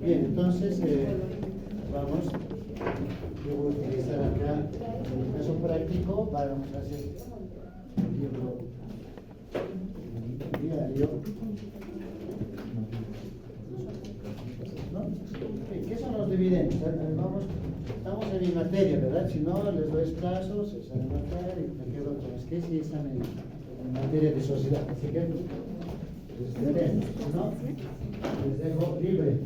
Bien, entonces vamos, yo voy a utilizar acá el caso práctico, vamos a hacer el libro diario. ¿No? ¿Qué son los dividendos? Estamos en mi materia, ¿verdad? Si no, les doy caso, se salen a matar y me quedo con los que sí están en materia de sociedad. Así que, si no, les dejo libre.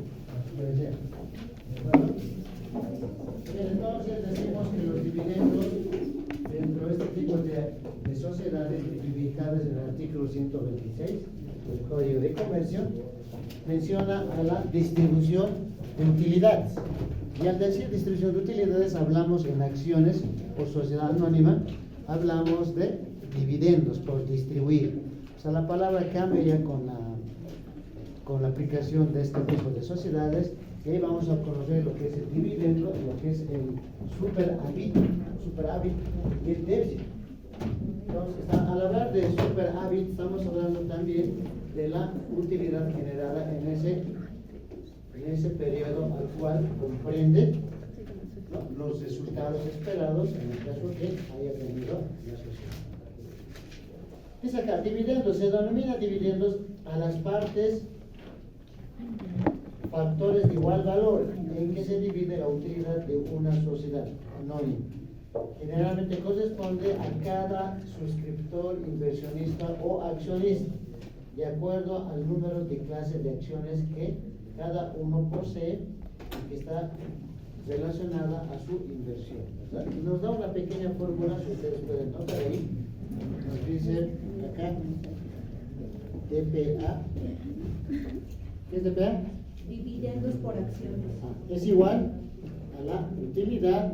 Entonces decimos que los dividendos dentro de este tipo de sociedades tipificadas en el artículo 126 del Código de Comercio menciona a la distribución de utilidades. Y al decir distribución de utilidades hablamos en acciones o sociedad anónima, hablamos de dividendos por distribuir. O sea, la palabra cambia ya con la aplicación de este tipo de sociedades, y ahí vamos a conocer lo que es el dividendo, lo que es el superávit y el déficit. Entonces, al hablar de superávit, estamos hablando también de la utilidad generada en en ese periodo al cual comprende, ¿no?, los resultados esperados en el caso que haya tenido la sociedad. Dice acá, dividendos, se denomina dividendos a las partes factores de igual valor en que se divide la utilidad de una sociedad anónima. Generalmente corresponde a cada suscriptor, inversionista o accionista, de acuerdo al número de clases de acciones que cada uno posee y que está relacionada a su inversión, ¿verdad? Y nos da una pequeña fórmula, si ustedes pueden notar ahí, nos dice acá, DPA. ¿Qué es DPA? Dividendos por acciones. Es igual a la utilidad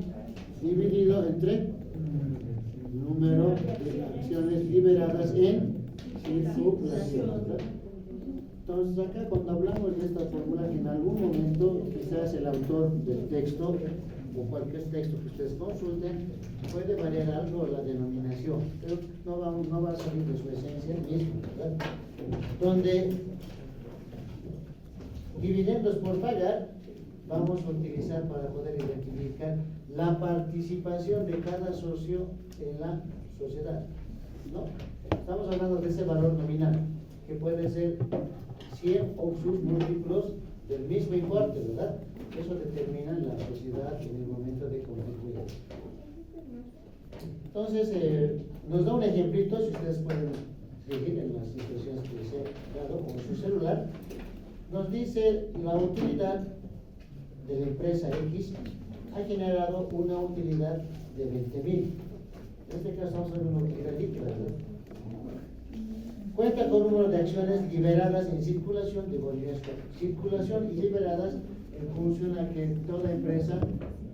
dividido entre el número de acciones liberadas en circulación, ¿verdad? Entonces acá cuando hablamos de esta fórmula, en algún momento quizás el autor del texto o cualquier texto que ustedes consulten puede variar algo la denominación, pero no va a salir de su esencia misma, ¿verdad? Donde dividendos por pagar vamos a utilizar para poder identificar la participación de cada socio en la sociedad, ¿no? Estamos hablando de ese valor nominal, que puede ser 100 o sus múltiplos del mismo importe, ¿verdad? Eso determina la sociedad en el momento de constituir. Entonces, nos da un ejemplito, si ustedes pueden seguir en las instrucciones que les he dado con su celular. Nos dice la utilidad de la empresa X ha generado una utilidad de 20,000. En este caso estamos hablando de una utilidad líquida, ¿verdad? Cuenta con un número de acciones liberadas en circulación de bolivianos. Circulación y liberadas en función a que toda empresa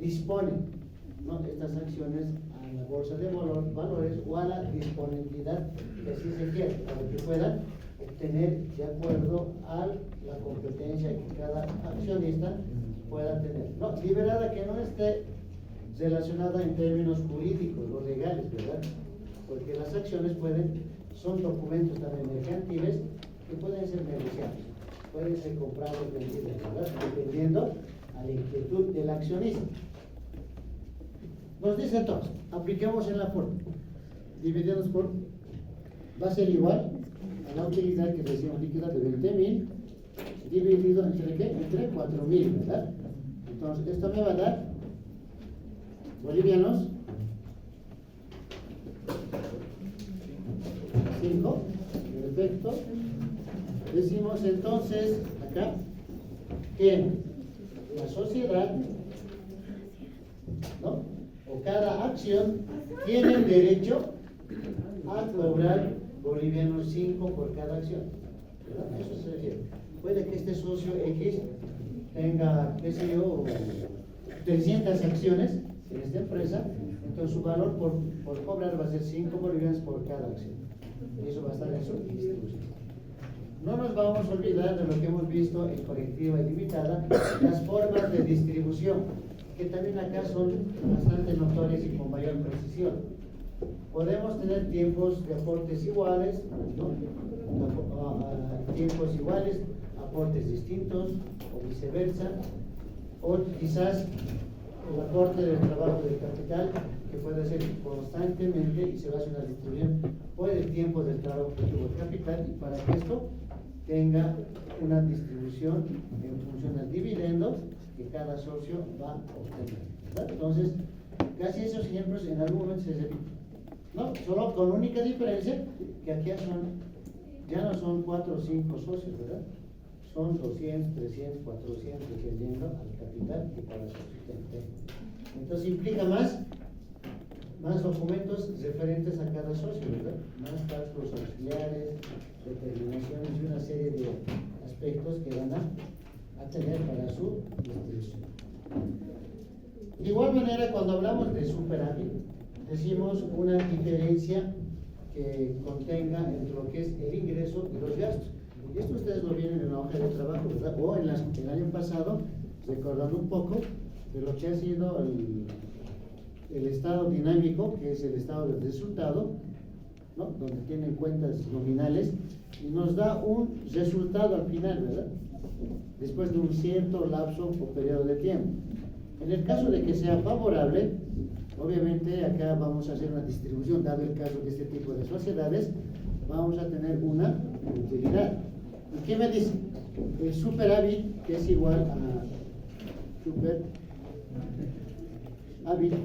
dispone, ¿no?, de estas acciones a la bolsa de valores o a la disponibilidad que así se quiere, para que puedan obtener de acuerdo a la competencia que cada accionista pueda tener. No, liberada que no esté relacionada en términos jurídicos o legales, ¿verdad? Porque las acciones son documentos también mercantiles que pueden ser negociables, pueden ser comprados, vendidos, ¿verdad?, dependiendo a la inquietud del accionista. Nos dice entonces, apliquemos en la fórmula, divididos por, va a ser igual a la utilidad que decimos líquida de 20,000 dividido entre ¿qué? Entre 4,000, ¿verdad? Entonces, esto me va a dar bolivianos 5, perfecto. Decimos entonces acá que la sociedad, ¿no?, o cada acción tiene el derecho a cobrar bolivianos 5 por cada acción, ¿verdad? Eso se refiere. Puede que este socio X tenga, qué sé yo, 300 acciones en esta empresa, entonces su valor por cobrar va a ser 5 bolivianos por cada acción. Y eso va a estar en su distribución. No nos vamos a olvidar de lo que hemos visto en colectiva y limitada, las formas de distribución, que también acá son bastante notorias y con mayor precisión. Podemos tener tiempos de aportes iguales, ¿no?, tiempos iguales, aportes distintos o viceversa, o quizás el aporte del trabajo del capital que puede ser constantemente y se va a hacer una distribución por el tiempo del trabajo que tuvo el capital, y para que esto tenga una distribución en función del dividendo que cada socio va a obtener, ¿verdad? Entonces, casi esos ejemplos en algún momento se repiten, ¿no? Solo con única diferencia que aquí ya no son 4 o 5 socios, ¿verdad? Son 200, 300, 400, dependiendo al capital que cada socio tenga. Entonces implica más documentos referentes a cada socio, ¿verdad? Más cálculos auxiliares, determinaciones y una serie de aspectos que van a tener para su distribución. De igual manera, cuando hablamos de superávit, decimos una diferencia que contenga entre lo que es el ingreso y los gastos. Y esto ustedes lo vieron en la hoja de trabajo, ¿verdad? O el año pasado, recordando un poco de lo que ha sido el estado dinámico, que es el estado del resultado, ¿no?, donde tienen cuentas nominales y nos da un resultado al final, ¿verdad? después de un cierto lapso o periodo de tiempo. En el caso de que sea favorable, obviamente acá vamos a hacer una distribución, dado el caso de este tipo de sociedades, vamos a tener una utilidad. ¿Y qué me dice? El superávit, que es igual a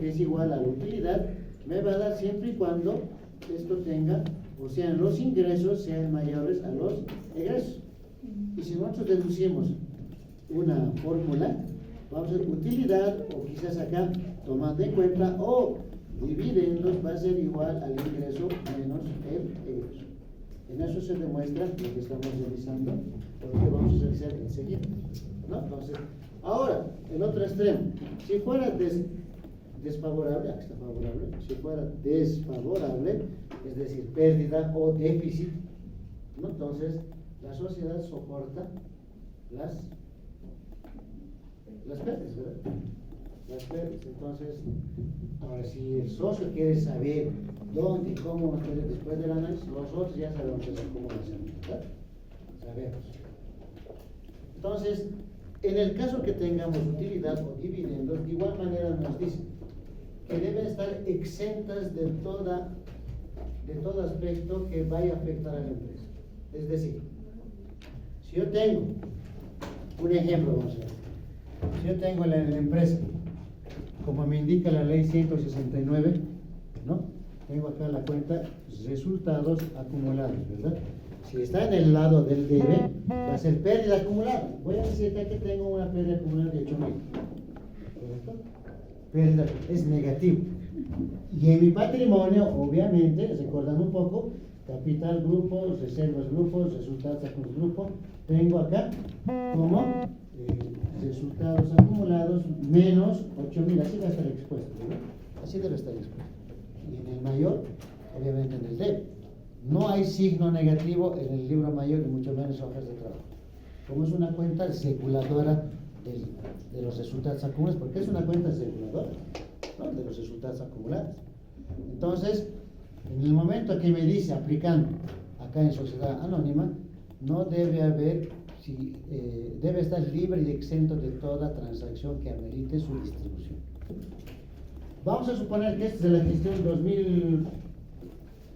que es igual a la utilidad, me va a dar siempre y cuando esto tenga, o sea, los ingresos sean mayores a los egresos. Y si nosotros deducimos una fórmula, vamos a hacer utilidad, o quizás acá, tomando en cuenta, o dividendos va a ser igual al ingreso menos el egreso. En eso se demuestra lo que estamos realizando, o lo que vamos a realizar enseguida, ¿no? Entonces, ahora, el otro extremo, si fuera desfavorable, aquí está favorable, si fuera desfavorable, es decir, pérdida o déficit, ¿no? Entonces, la sociedad soporta las pérdidas, ¿verdad? Las pérdidas. Entonces, ahora si el socio quiere saber dónde y cómo va a perder después del análisis, nosotros ya sabemos esa acumulación, ¿verdad? Sabemos. Entonces, en el caso que tengamos utilidad o dividendos, de igual manera nos dice que deben estar exentas de todo aspecto que vaya a afectar a la empresa. Es decir, si yo tengo un ejemplo, vamos a ver. Si yo tengo la empresa, como me indica la ley 169, ¿no? Tengo acá la cuenta resultados acumulados, ¿verdad? Si está en el lado del debe, va a ser pérdida acumulada. Voy a decir acá que tengo una pérdida acumulada de 8.000. ¿Correcto? Pérdida es negativo. Y en mi patrimonio, obviamente, recordando un poco, capital grupo, reservas grupos, resultados acumulados grupo, tengo acá como resultados acumulados menos 8.000, así va a estar expuesto, ¿no? Así debe estar expuesto. Y en el mayor, obviamente en el debe. No hay signo negativo en el libro mayor y mucho menos hojas de trabajo. Como es una cuenta reguladora de los resultados acumulados, porque es una cuenta reguladora, ¿no? De los resultados acumulados. Entonces, en el momento que me dice aplicando acá en sociedad anónima, no debe haber, debe estar libre y exento de toda transacción que amerite su distribución. Vamos a suponer que esta es de la gestión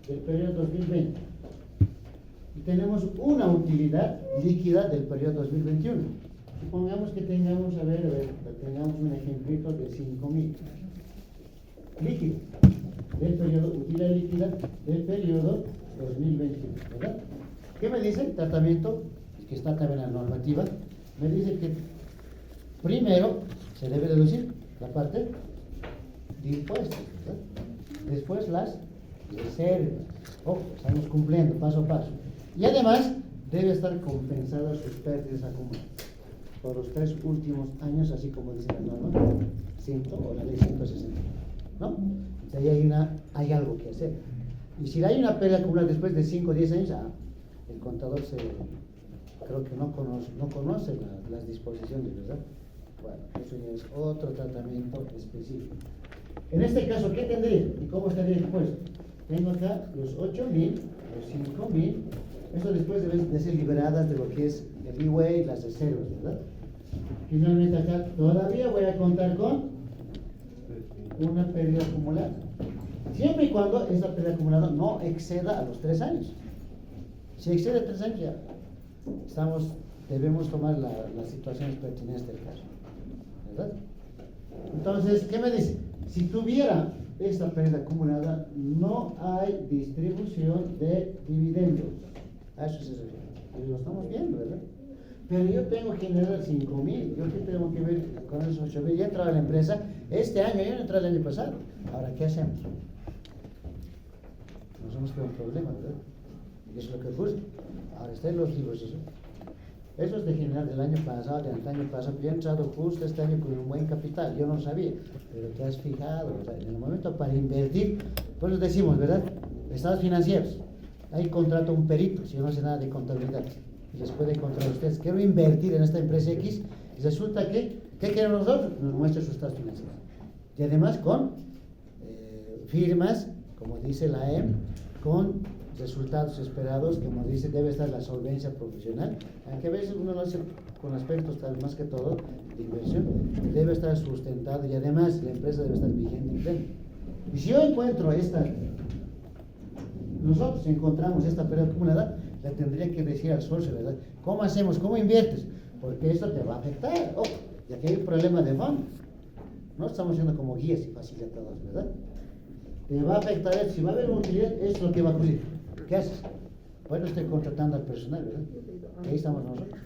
del periodo 2020 y tenemos una utilidad líquida del periodo 2021. Supongamos que tengamos, tengamos un ejemplito de 5.000 líquido del periodo, utilidad líquida del periodo 2021, ¿verdad? ¿Qué me dice el tratamiento? Que está también en la normativa, me dice que primero se debe deducir la parte de impuestos, ¿verdad? Después las reservas. Estamos cumpliendo paso a paso. Y además debe estar compensada sus pérdidas acumuladas por los 3 últimos años, así como dice la norma 100 o la ley 160, ¿no? Entonces ahí hay algo que hacer. Y si hay una pérdida acumulada después de 5 o 10 años, el contador creo que no conoce las disposiciones, ¿verdad? Bueno, eso ya es otro tratamiento específico. En este caso, ¿qué tendría y cómo estaría expuesto? Tengo acá los 8.000, los 5.000, eso después deben de ser liberadas de lo que es el IWE y las reservas, ¿verdad? Finalmente acá todavía voy a contar con una pérdida acumulada. Siempre y cuando esa pérdida acumulada no exceda a los 3 años. Si excede 3 años ya debemos tomar las situaciones pertinentes del caso, ¿verdad? Entonces, ¿qué me dice? Si tuviera esta pérdida acumulada, no hay distribución de dividendos. A eso se refiere. Y lo estamos viendo, ¿verdad? Pero yo tengo que generar 5.000. ¿Yo qué tengo que ver con esos 8.000? Ya entraba a la empresa este año, ya no entraba el año pasado. Ahora, ¿qué hacemos? Nos hemos quedado un problema, ¿verdad? Y eso es lo que ocurre. Ahora está en los libros eso. Eso es de general del año pasado, del año pasado. Yo he entrado justo este año con un buen capital, yo no sabía, pero te has fijado, o sea, en el momento para invertir, pues nos decimos, ¿verdad? Estados financieros, ahí contrato un perito, si yo no sé nada de contabilidad, y les puede controlar a ustedes, quiero invertir en esta empresa X, y resulta que, ¿qué queremos nosotros? Nos muestra sus estados financieros. Y además con firmas, como dice la EM, con resultados esperados, como dice, debe estar la solvencia profesional, aunque a veces uno lo hace con aspectos tal más que todo de inversión, debe estar sustentado y además la empresa debe estar vigente y plena. Y si yo encuentro nosotros encontramos esta pérdida acumulada, le tendría que decir al socio, ¿verdad? ¿Cómo hacemos? ¿Cómo inviertes? Porque esto te va a afectar. Oh, y aquí hay un problema de fondo. No estamos siendo como guías y facilitadores, ¿verdad? Te va a afectar, si va a haber utilidad, esto es lo que va a ocurrir. ¿Qué haces? Bueno, estoy contratando al personal, ¿verdad? Ahí estamos nosotros.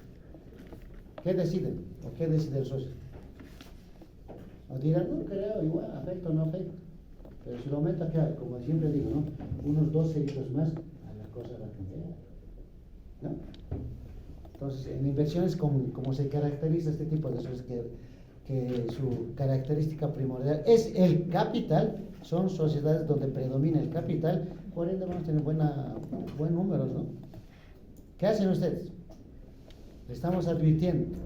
¿Qué deciden? ¿O qué decide el socio? O dirán, no creo, igual, afecta o no afecta. Pero si lo aumenta acá, como siempre digo, ¿no? Unos 2 ceritos más, a la cosa va a cambiar, ¿no? Entonces, en inversiones, como se caracteriza este tipo de socios, que su característica primordial es el capital, son sociedades donde predomina el capital, por ende vamos a tener buen números, ¿no? ¿Qué hacen ustedes? Le estamos advirtiendo.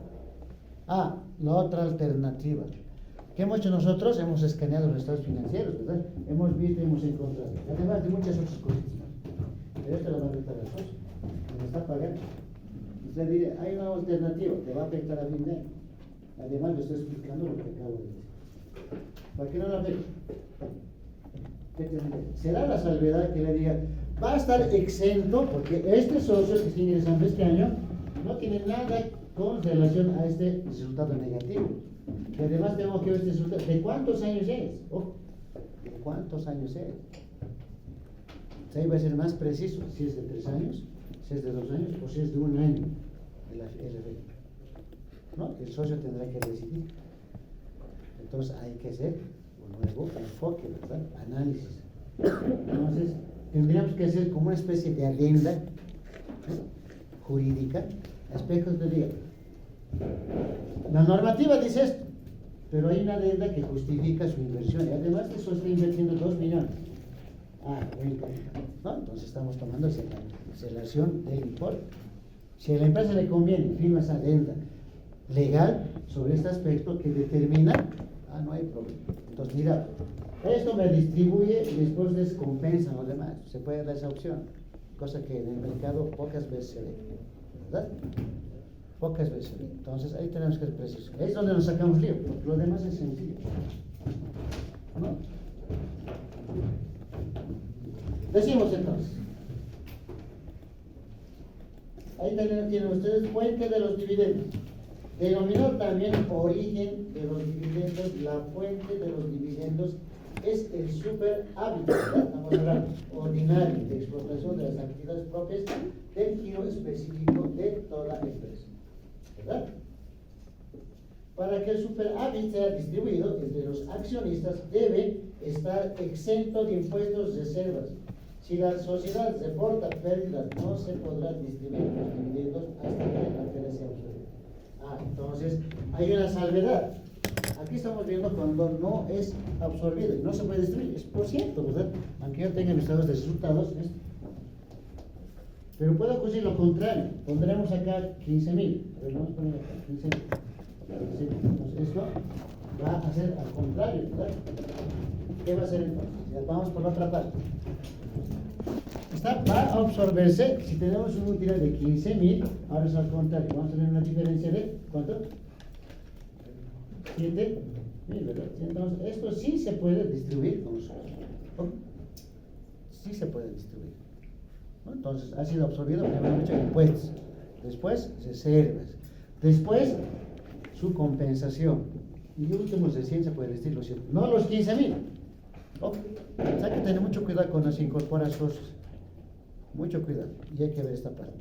La otra alternativa. ¿Qué hemos hecho nosotros? Hemos escaneado los estados financieros, ¿verdad? Hemos visto y hemos encontrado. Además de muchas otras cosas más. Pero esto lo va a afectar al socio. Me está pagando. Usted dice, hay una alternativa, te va a afectar a fin de año. Además, le estoy explicando lo que acabo de decir. ¿Para qué no la afecta? Será la salvedad que le diga, va a estar exento, porque este socio que está ingresando este año no tiene nada con relación a este resultado negativo. Y además tengo que ver este resultado. ¿De cuántos años es? ¿De cuántos años es? Ahí va a ser más preciso si es de 3 años, si es de 2 años o si es de 1 año el efecto. ¿No? El socio tendrá que decidir. Entonces hay que hacer un nuevo enfoque, ¿verdad? Análisis. Entonces tendríamos que hacer como una especie de adenda, ¿no?, jurídica, aspectos de día. La normativa dice esto, pero hay una adenda que justifica su inversión y además eso está invirtiendo 2 millones. ¿No? Entonces estamos tomando relación del importe. Si a la empresa le conviene, firma esa adenda legal sobre este aspecto que determina, no hay problema. Entonces, mira, esto me distribuye y después descompensa lo demás. Se puede dar esa opción, cosa que en el mercado pocas veces se ve, ¿verdad? Pocas veces se ve. Entonces, ahí tenemos que ser precisos. Es donde nos sacamos lío, porque lo demás es sencillo, ¿no? Decimos entonces, ahí tienen ustedes fuente de los dividendos. Denominó también origen de los dividendos. La fuente de los dividendos es el superávit, ¿verdad? Estamos hablando ordinario de explotación de las actividades propias del giro específico de toda empresa, ¿verdad? Para que el superávit sea distribuido entre los accionistas debe estar exento de impuestos de reservas. Si la sociedad reporta pérdidas, no se podrán distribuir los dividendos hasta que la pérdida sea absorbida. Entonces, hay una salvedad. Aquí estamos viendo cuando no es absorbido y no se puede distribuir. Es por cierto, ¿verdad? Aunque yo tenga mis estados de resultados, pero puede ocurrir lo contrario. Pondremos acá 15,000. A ver, vamos a poner acá 15,000. Entonces, esto va a ser al contrario, ¿verdad? ¿Qué va a hacer entonces? Ya vamos por la otra parte. Va a absorberse. Si tenemos una utilidad de 15,000, ahora es al contrario. Vamos a tener una diferencia de ¿cuánto? 7,000, ¿verdad? Entonces, esto sí se puede distribuir con nosotros. Sí se puede distribuir, ¿no? Entonces, ha sido absorbido primeramente en impuestos, después reservas, después su compensación y último recién se puede distribuir, no los 15,000. Hay que tener mucho cuidado con las incorporaciones. Mucho cuidado, y hay que ver esta parte.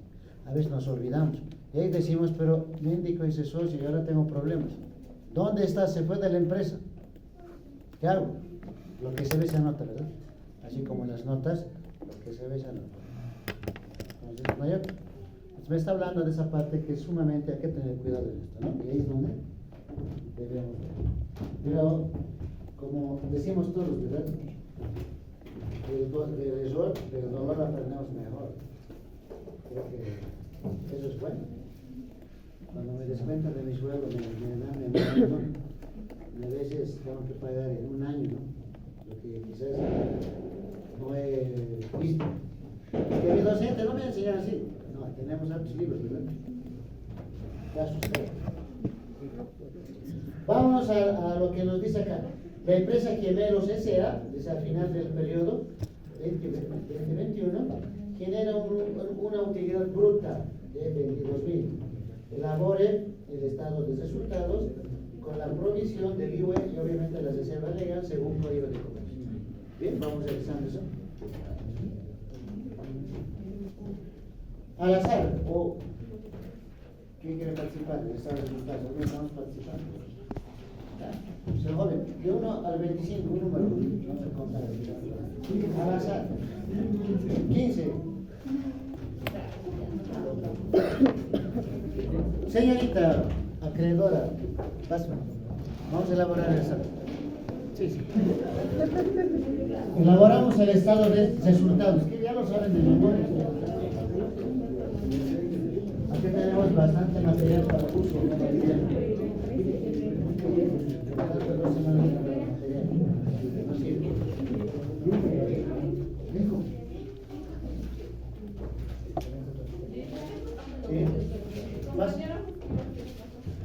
A veces nos olvidamos, y ahí decimos, pero me indicó ese socio y ahora tengo problemas. ¿Dónde está? Se fue de la empresa. ¿Qué hago? Lo que se ve se anota, ¿verdad? Así como en las notas, lo que se ve se anota. Entonces, ¿no? Entonces, me está hablando de esa parte que sumamente hay que tener cuidado de esto, ¿no? Y ahí es donde debemos ver. Pero, como decimos todos, ¿verdad? El error, pero no lo aprendemos mejor. Creo que eso es bueno. Cuando me descuentan de mi sueldo, a veces tengo que pagar en un año, ¿no? Lo que quizás no he visto. Que mi docente no me enseña así. No, tenemos hartos libros, ¿verdad? Ya asustado. Vámonos a lo que nos dice acá. La empresa Quiemeros S.A., desde al final del periodo 2021, genera una utilidad bruta de 22.000. Elabore el estado de resultados con la provisión del IVA y obviamente la reserva legal según Código de Comercio. Bien, vamos revisando eso. Al azar, o ¿quién quiere participar en el estado de resultados? ¿Dónde estamos participando? Se joven, de 1 al 25, un número, vamos a contar. Al azar, 15. Señorita acreedora, vamos a elaborar el estado. Sí, sí. Elaboramos el estado de resultados, que ya lo saben de memoria. Aquí tenemos bastante material para uso.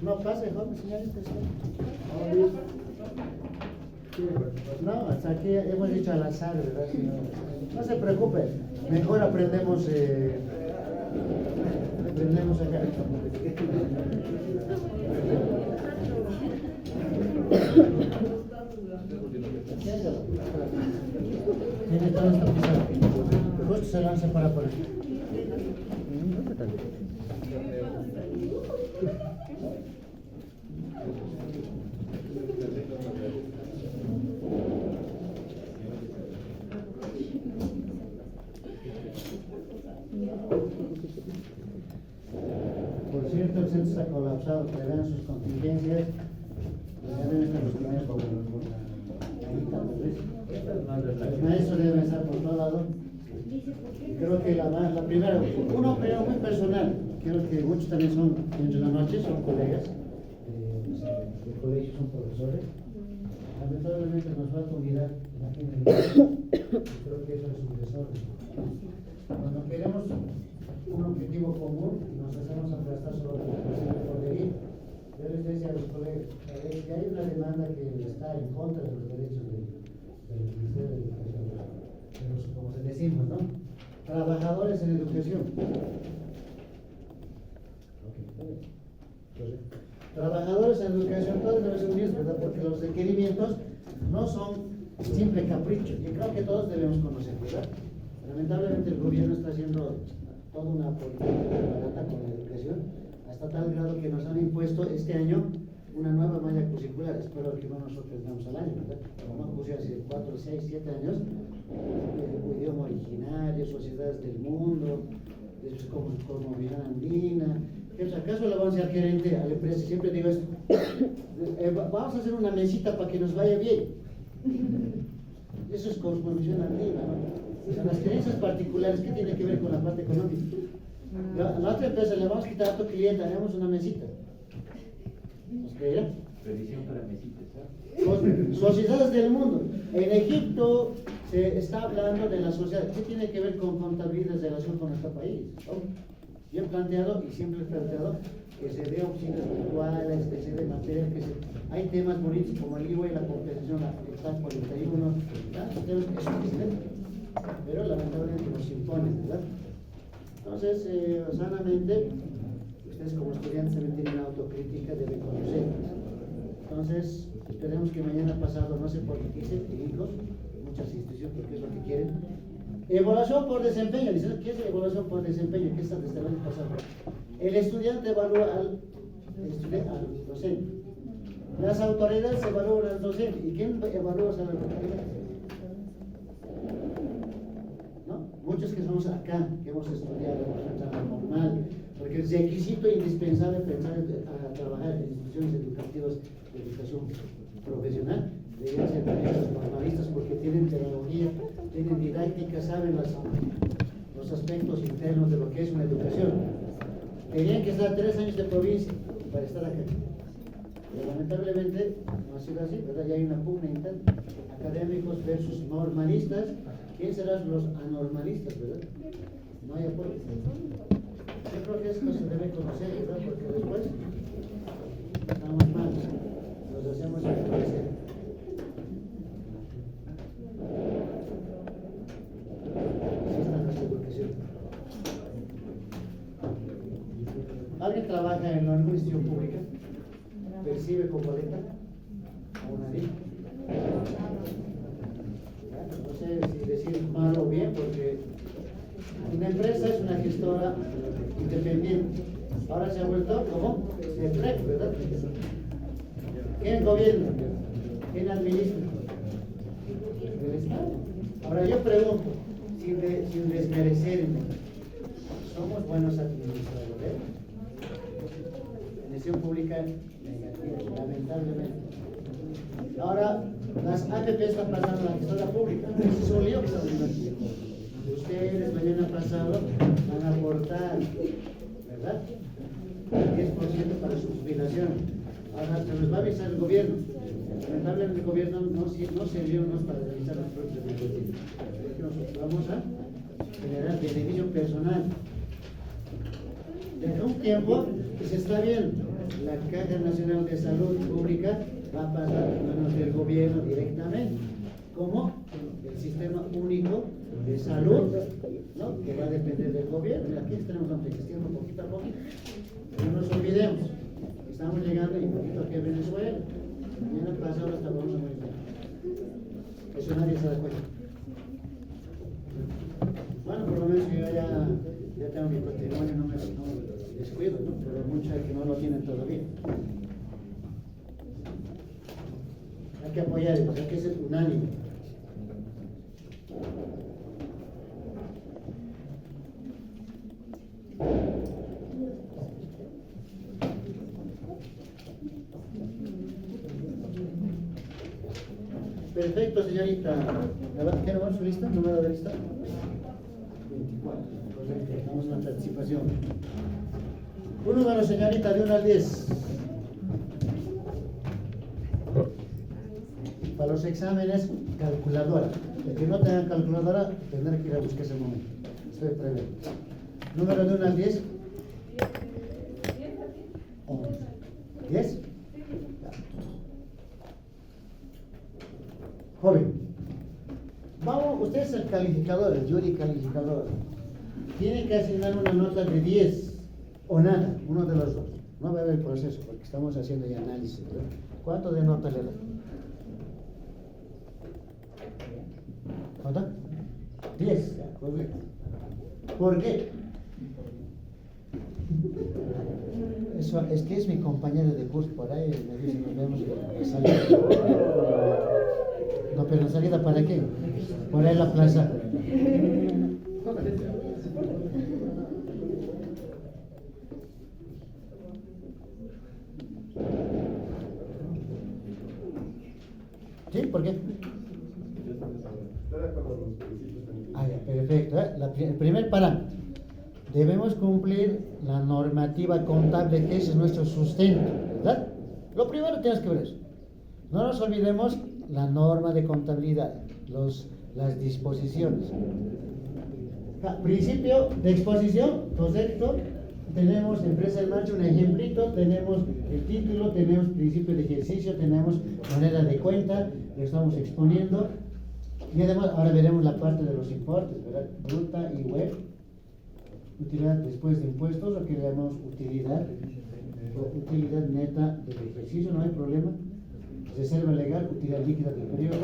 No pase, joven, señorita. No, hasta aquí hemos dicho al azar, ¿verdad, señor? No se preocupe, mejor aprendemos acá. Tiene todo esto pisado. Justo se lanza para poner. Por cierto, el centro está colapsado, que vean sus contingencias. Ya deben estar los primeros por la los maestros deben estar por todo lado. Creo que la primera, una opinión muy personal, creo que muchos también son, en la noche, son colegas de colegio, son profesores. Lamentablemente nos falta unidad en la gente. Creo que eso es un desorden. Cuando queremos un objetivo común, nos hacemos aplastar solo por la cuestión de poderío. Yo les decía a los colegas que hay una demanda que está en contra de los derechos del Ministerio de Educación, como se decimos, ¿no? Trabajadores en educación. Trabajadores en educación, todos deben ser unidos, ¿verdad? Porque los requerimientos no son simple capricho. Yo creo que todos debemos conocer, ¿verdad? Lamentablemente el gobierno está haciendo toda una política barata con la educación, hasta tal grado que nos han impuesto este año una nueva malla curricular. Espero que no nosotros damos al año, ¿verdad? Como no puse hace 4, 6, 7 años, idioma originario, sociedades del mundo, como cosmovisión andina. ¿Acaso le vamos a ser gerente a la empresa? Siempre digo esto. Vamos a hacer una mesita para que nos vaya bien. Eso es cosmovisión andina, ¿no? O sea, las creencias particulares, ¿qué tiene que ver con la parte económica? La otra empresa le vamos a quitar a tu cliente, haremos una mesita. ¿Nos creerá? Previsión para mesitas, ¿sabes? Sociedades del mundo. En Egipto se está hablando de la sociedad. ¿Qué tiene que ver con contabilidad en relación con nuestro país? Yo he planteado, y siempre he planteado, que se dé oficinas virtuales, que se dé material, hay temas bonitos como el IVA y la compensación, la TAC 41, tantos temas que son excelentes, pero lamentablemente nos imponen, ¿verdad? Entonces, sanamente, ustedes como estudiantes también tienen autocrítica, deben conocer. Entonces, esperemos que mañana pasado no se politicen, hijos, muchas instituciones, porque es lo que quieren. Evaluación por desempeño. Dicen, ¿qué es la evaluación por desempeño? ¿Qué está desde el año pasado? El estudiante evalúa al docente. Las autoridades evalúan al docente. ¿Y quién evalúa a las autoridades? ¿No? Muchos que somos acá, que hemos estudiado, hemos entrado normal, porque el requisito indispensable pensar a trabajar en instituciones educativas de educación profesional deberían ser maestros normalistas, porque tienen pedagogía, tienen didáctica, saben los aspectos internos de lo que es una educación. Tenían que estar 3 años de provincia para estar acá. Pero lamentablemente no ha sido así, ¿verdad? Ya hay una pugna interna. Académicos versus normalistas. ¿Quién serán los anormalistas, verdad? No hay apoyo. Yo creo que esto se debe conocer, ¿verdad? Porque después estamos mal, nos hacemos enfurecer. Así está nuestra educación. ¿Alguien trabaja en la administración pública? ¿Percibe con boleta? ¿O nadie? No sé si decir mal o bien, porque una empresa es una gestora independiente. Ahora se ha vuelto como el TREC, ¿verdad? ¿Quién gobierna? ¿Quién administra? El Estado. Ahora yo pregunto, sin desmerecerme, ¿somos buenos administradores? Administración pública negativa, lamentablemente. Ahora, las APP están pasando a la gestora pública. Ese es un lío que está viendo aquí. Ustedes mañana pasado van a aportar, ¿verdad? El 10% para su jubilación. Ahora se los va a avisar el gobierno. Lamentablemente el gobierno no sirvió para realizar los propios beneficios. Nosotros vamos a generar beneficio personal. Desde un tiempo que se está viendo, la Caja Nacional de Salud Pública va a pasar a manos del gobierno directamente, como el sistema único de salud, ¿no? Que va a depender del gobierno. Y aquí tenemos que gestionar poquito a poquito. No nos olvidemos, estamos llegando y poquito aquí a Venezuela. Mañana pasado hasta vamos a morir. Eso nadie se da cuenta. Bueno, por lo menos yo ya tengo mi patrimonio, no me descuido, ¿no? Pero muchos hay que no lo tienen todavía. Hay que apoyar, hay que ser unánime. Perfecto, señorita. ¿Qué número es su lista? ¿Número de lista? 24. Correcto, damos una participación. Un número, señorita, de 1 al 10. Para los exámenes, calculadora. El que no tenga calculadora tendrá que ir a buscar ese momento. Estoy previo. Número de 1 al 10. 11. ¿10? Joven. Vamos, usted es el calificador, el jury calificador. Tiene que asignar una nota de 10 o nada, uno de los dos. No va a haber proceso porque estamos haciendo ya análisis, ¿verdad? ¿Cuánto de nota le da? ¿Cuánto? 10, correcto. ¿Por qué? Eso, es que es mi compañero de curso por ahí, me dice, nos vemos en la salida. No, pero en la salida, ¿para qué? Por ahí en la plaza. ¿Sí? ¿Por qué? Ah, ya, perfecto. El primer parámetro. Debemos cumplir la normativa contable, que ese es nuestro sustento, ¿verdad? Lo primero tienes que ver eso. No nos olvidemos la norma de contabilidad, las disposiciones. Principio de exposición, correcto. Tenemos empresa en marcha, un ejemplito, tenemos el título, tenemos principio de ejercicio, tenemos moneda de cuenta, lo estamos exponiendo. Y además, ahora veremos la parte de los importes, ¿verdad? Bruta y web. Utilidad después de impuestos, lo que llamamos utilidad neta del ejercicio, no hay problema. Reserva legal, utilidad líquida del periodo.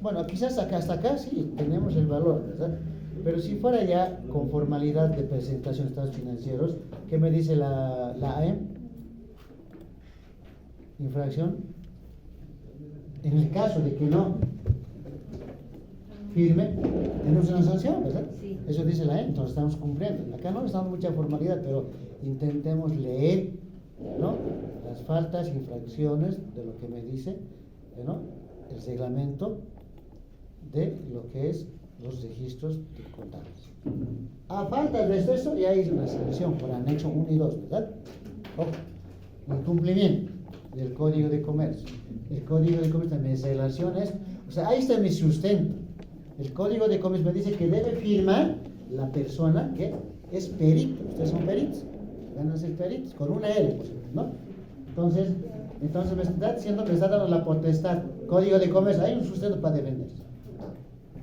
Bueno, quizás hasta acá sí tenemos el valor, ¿verdad? Pero si fuera ya con formalidad de presentación de estados financieros, ¿qué me dice la AEM? Infracción. En el caso de que no firme, tenemos una sanción, ¿verdad? Sí. Eso dice la AEM, entonces estamos cumpliendo. Acá no estamos mucha formalidad, pero intentemos leer, ¿no? Las faltas, infracciones de lo que me dice, ¿no? El reglamento de lo que es los registros contables. A falta de eso, ya hay una sanción por anexo 1 y 2, ¿verdad? Ojo. incumplimiento del Código de Comercio. El Código de Comercio también se relaciona, o sea, ahí está mi sustento. El Código de Comercio me dice que debe firmar la persona que es perito. Ustedes son peritos, van a ser peritos, con una L, por ejemplo, ¿no? Entonces me está diciendo, me está dando la potestad. Código de Comercio, hay un sustento para defender,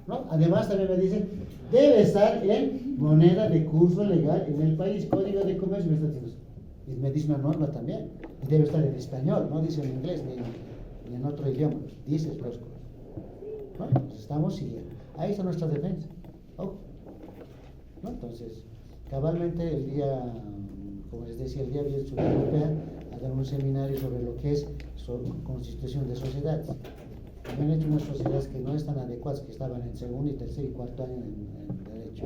¿no? Además también me dice, debe estar en moneda de curso legal en el país. Código de Comercio me está diciendo eso. Y me dice una norma también, y debe estar en español, no dice en inglés ni en otro idioma, dice los cosas. ¿No? Entonces estamos siguiendo. Ahí está nuestra defensa. Ojo. ¿No? Entonces, cabalmente el día, como les decía, el día viernes Ciudad Europea, a dar un seminario sobre lo que es constitución de sociedades. Me han hecho unas sociedades que no están adecuadas, que estaban en segundo y tercer y cuarto año en derecho.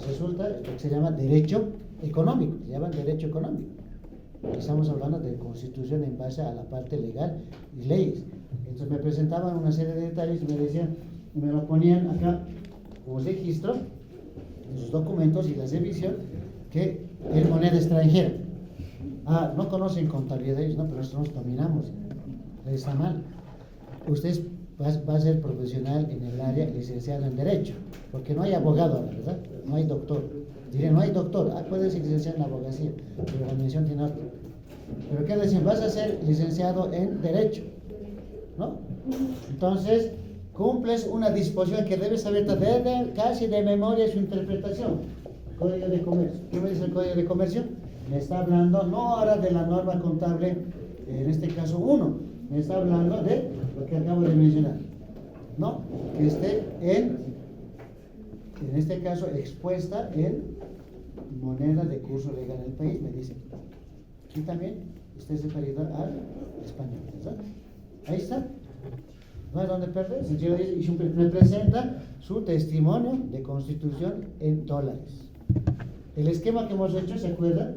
Resulta lo que se llama derecho económico, se llama derecho económico. Estamos hablando de constitución en base a la parte legal y leyes. Entonces me presentaban una serie de detalles y me decían, me lo ponían acá como registro en sus documentos y la revisión, que es moneda extranjera. No conocen contabilidad, no, pero nosotros dominamos. Está mal. Usted va a ser profesional en el área, licenciado en Derecho, porque no hay abogado ahora, ¿verdad? No hay doctor. Diré, no hay doctor. Puede ser licenciado en abogacía, pero la mención tiene otro. Pero ¿qué decir? Vas a ser licenciado en Derecho, ¿no? Entonces, cumples una disposición que debes saber casi de memoria su interpretación. Código de Comercio. ¿Qué me dice el Código de Comercio? Me está hablando no ahora de la norma contable, en este caso 1, me está hablando de lo que acabo de mencionar, ¿no? Que esté en este caso expuesta en moneda de curso legal en el país, me dice. Y también esté separada al español, ¿verdad? Ahí está. No hay donde perder. Y me presenta su testimonio de constitución en dólares. El esquema que hemos hecho, ¿se acuerdan?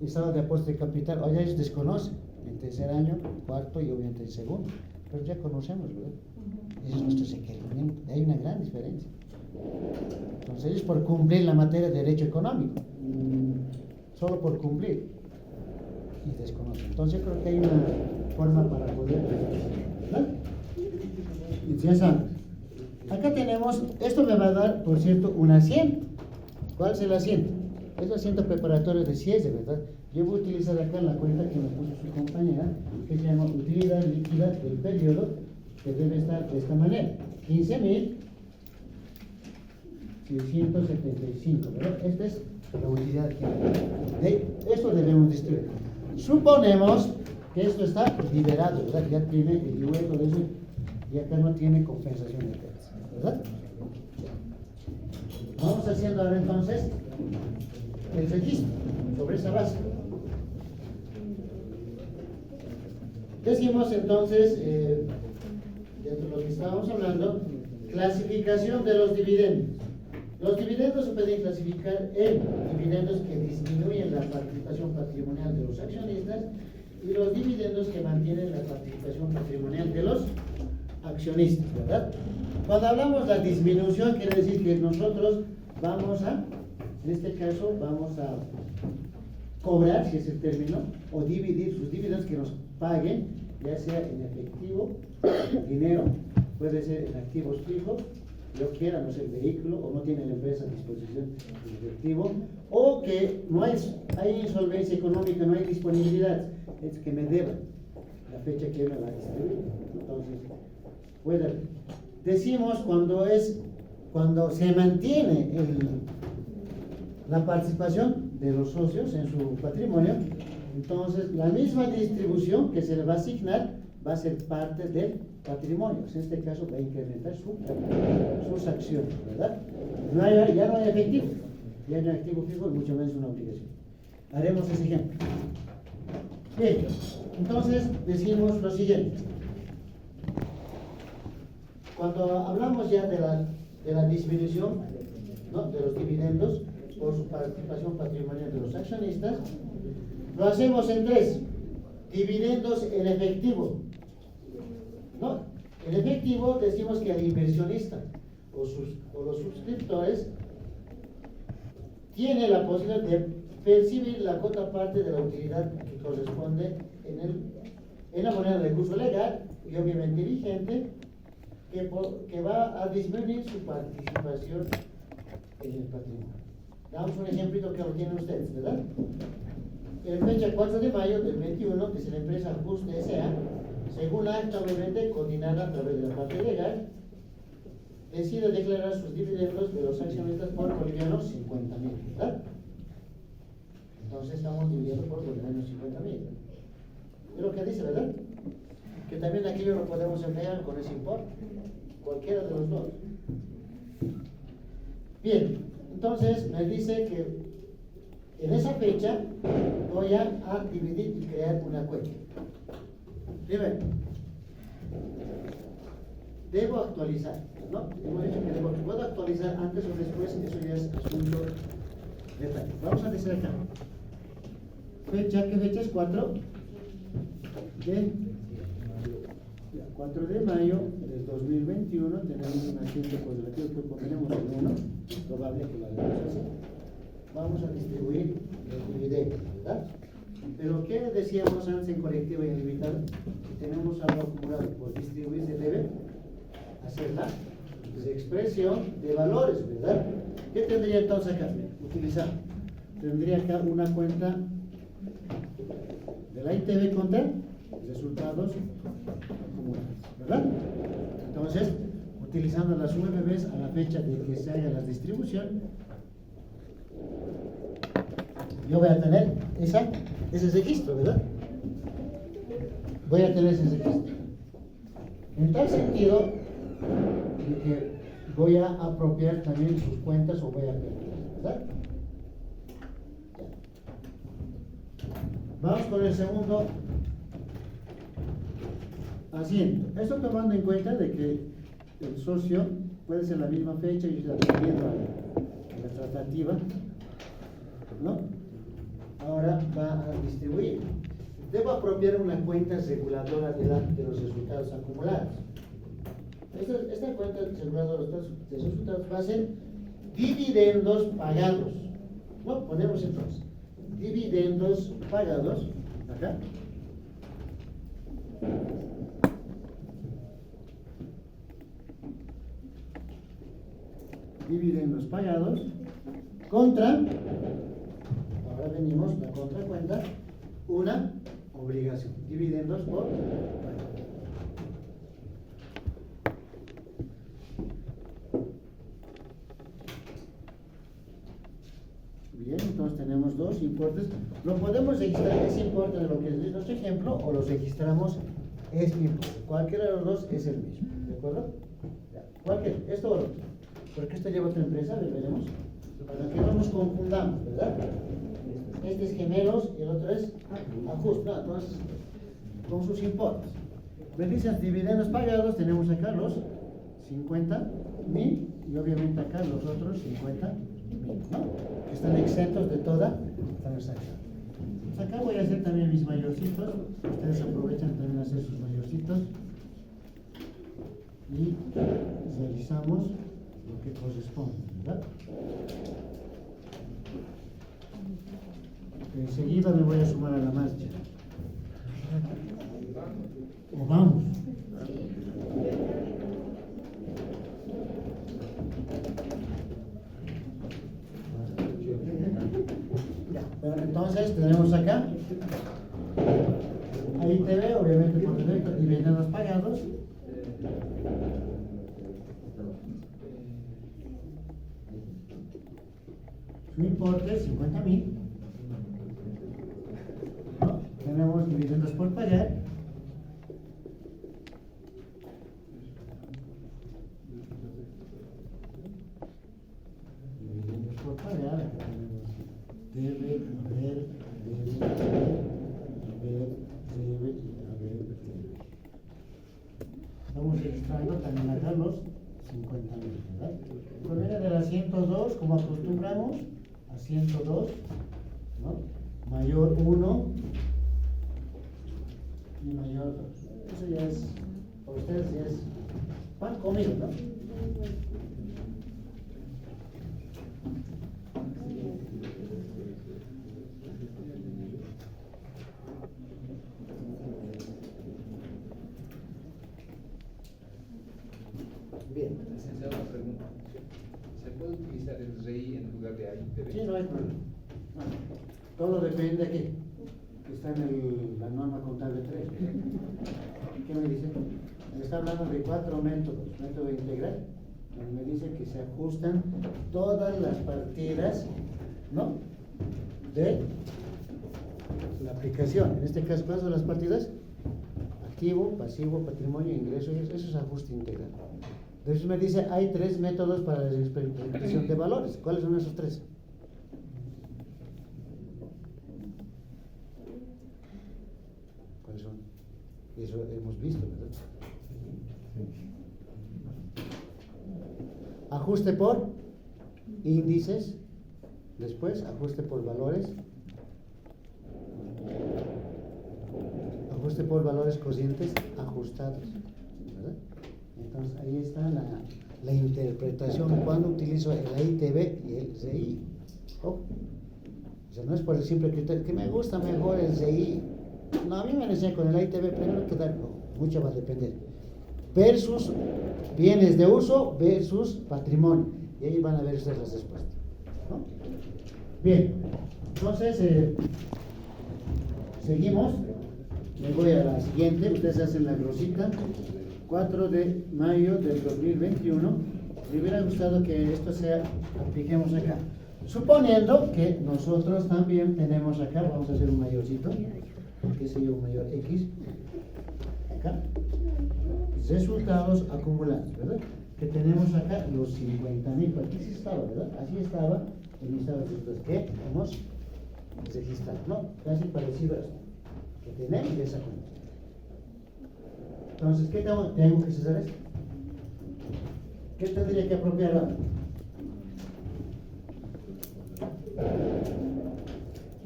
Estado de apuesta de capital, hoy ellos desconocen en tercer año, cuarto y obviamente en segundo, pero ya conocemos, ¿verdad? Ese es nuestro requerimiento, hay una gran diferencia. Entonces ellos por cumplir la materia de derecho económico, solo por cumplir, y desconocen. Entonces yo creo que hay una forma para poder, ¿verdad? Y ya saben, acá tenemos, esto me va a dar, por cierto, un asiento. ¿Cuál es el asiento? Es el asiento preparatorio de cierre, ¿verdad? Yo voy a utilizar acá la cuenta que me puso su compañera, que se llama utilidad líquida del periodo, que debe estar de esta manera: 15.675, ¿verdad? Esta es la utilidad que esto debemos distribuir. Suponemos que esto está liberado, ¿verdad? Ya tiene el IVA y todo eso, y acá no tiene compensación de tasas, ¿verdad? Vamos haciendo ahora entonces el registro sobre esa base. Decimos entonces, dentro de lo que estábamos hablando, clasificación de los dividendos. Los dividendos se pueden clasificar en dividendos que disminuyen la participación patrimonial de los accionistas y los dividendos que mantienen la participación patrimonial de los accionistas, ¿verdad? Cuando hablamos de la disminución, quiere decir que nosotros vamos a, en este caso, vamos a cobrar, si es el término, o dividir sus dividendos que nos paguen, ya sea en efectivo, dinero, puede ser en activos fijos, yo quiera, no sé, el vehículo, o no tiene la empresa a disposición de efectivo, o que no hay insolvencia económica, no hay disponibilidad, es que me deban la fecha que me va a distribuir. Entonces, decimos cuando se mantiene la participación de los socios en su patrimonio, entonces la misma distribución que se le va a asignar va a ser parte del patrimonio. En este caso va a incrementar sus acciones, ¿verdad? Ya no hay efectivo, ya no hay activo fijo y mucho menos una obligación. Haremos ese ejemplo. Bien, entonces decimos lo siguiente. Cuando hablamos ya de la disminución, ¿no?, de los dividendos por su participación patrimonial de los accionistas, lo hacemos en tres: dividendos en efectivo, ¿no? En efectivo decimos que el inversionista o los suscriptores tiene la posibilidad de percibir la cuota parte de la utilidad que corresponde en la moneda de curso legal y obviamente vigente, que va a disminuir su participación en el patrimonio. Damos un ejemplito que lo tienen ustedes, ¿verdad? En fecha 4 de mayo del 21, dice la empresa Juste S.A., según la acta obviamente coordinada a través de la parte legal, decide declarar sus dividendos de los accionistas por bolivianos 50,000, ¿verdad? Entonces estamos dividiendo por bolivianos 50,000. Es lo que dice, ¿verdad? Que también aquello lo podemos emplear con ese importe, cualquiera de los dos. Bien, entonces me dice que en esa fecha voy a dividir y crear una cuenta. Primero, debo actualizar, ¿no? Hemos dicho que puedo actualizar antes o después, eso ya es asunto de detalle. Vamos a decir acá. Fecha, ¿qué fecha es? 4 de mayo del 2021. Tenemos un agente correlativo que ponemos en 1, probable que lo hagamos así. Vamos a distribuir el dividendo, ¿verdad? Pero ¿qué decíamos antes en colectivo y en limitado? Si tenemos algo acumulado por distribuir, se debe hacer la expresión de valores, ¿verdad? ¿Qué tendría entonces acá? Utilizar. Tendría acá una cuenta de la ITV contra resultados acumulados, ¿verdad? Entonces, utilizando las UMBs a la fecha de que se haga la distribución, yo voy a tener ese registro, ¿verdad? Voy a tener ese registro. En tal sentido, de que voy a apropiar también sus cuentas o voy a perder, ¿verdad? Vamos con el segundo asiento. Esto tomando en cuenta de que el socio puede ser la misma fecha y está dependiendo a la tratativa, ¿no? Ahora va a distribuir. Debo apropiar una cuenta reguladora de los resultados acumulados. Esta cuenta reguladora de los resultados va a ser dividendos pagados. No, ponemos entonces dividendos pagados acá. Dividendos pagados contra, ahora venimos la contracuenta, una obligación, dividendos por bien, entonces tenemos dos importes. Lo podemos registrar ese importe de lo que es nuestro ejemplo o los registramos este importe. Cualquiera de los dos es el mismo, ¿de acuerdo? Cualquiera, esto o lo otro. Porque esto lleva otra empresa, veremos. Para que no nos confundamos, ¿verdad? Este es gemelos y el otro es ajuste. No, entonces, con sus importes. Me dicen dividendos pagados, tenemos acá los 50,000 y obviamente acá los otros 50,000, ¿no? Que están exentos de toda transacción. Pues acá voy a hacer también mis mayorcitos. Ustedes aprovechan también a hacer sus mayorcitos. Y realizamos lo que corresponde, ¿verdad? Enseguida me voy a sumar a la marcha. ¿O vamos? Ya, bueno, entonces tenemos acá ahí te veo, obviamente por defecto, dividendos pagados. Su importe es 50,000. ¿No? Tenemos dividendos por pagar. Dividendos por pagar. Acá tenemos debe, haber, debe. Estamos registrando también acá los 50,000, ¿verdad? Proviene de la 102, como acostumbramos, a 102, ¿no? Mayor 1 y mayor 2. Eso ya es, para ustedes ya es pan comido, ¿no? Bien. Licenciado, una pregunta. ¿Se puede utilizar el REI en lugar de AITB? Sí, no hay problema. Bueno, todo depende de qué. Está en la norma contable 3. ¿Qué me dice? Me está hablando de 4 métodos. Método integral. Me dice que se ajustan todas las partidas, ¿no? De la aplicación. En este caso, ¿cuáles son las partidas? Activo, pasivo, patrimonio, ingreso. Eso es ajuste integral. Entonces me dice, hay 3 métodos para la expresión de valores. ¿Cuáles son esos 3? ¿Cuáles son? Eso hemos visto, ¿verdad? Ajuste por índices, después ajuste por valores, ajuste por valores cocientes ajustados, ¿verdad? Entonces ahí está la interpretación cuando utilizo el AITB y el CI. O sea, no es por el simple criterio que me gusta mejor el CI. No, a mí me enseñan con el AITB, primero que dar, mucho va a depender. Versus bienes de uso versus patrimonio. Y ahí van a ver ustedes las respuestas, ¿no? Bien, entonces seguimos. Me voy a la siguiente. Ustedes hacen la grosita. 4 de mayo del 2021. Me hubiera gustado que esto sea, apliquemos acá. Suponiendo que nosotros también tenemos acá, vamos a hacer un mayorcito, que sería un mayor X. Acá. Resultados acumulados, ¿verdad? Que tenemos acá los 50,000. Aquí sí estaba, ¿verdad? Así estaba en listado de resultados que hemos registrado, ¿no? Casi parecido a esto. Que tenemos esa cuenta. Entonces, ¿qué tengo que cesar esto? ¿Qué tendría que apropiar ahora?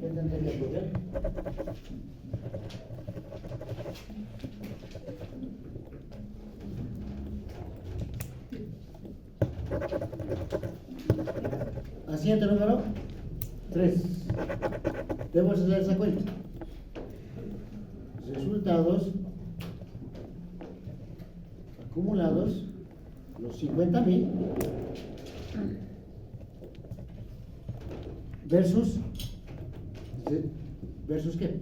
¿Qué tendría que apropiar? Asiento número 3. Debo hacer esa cuenta. Resultados acumulados, los 50,000 versus ¿qué?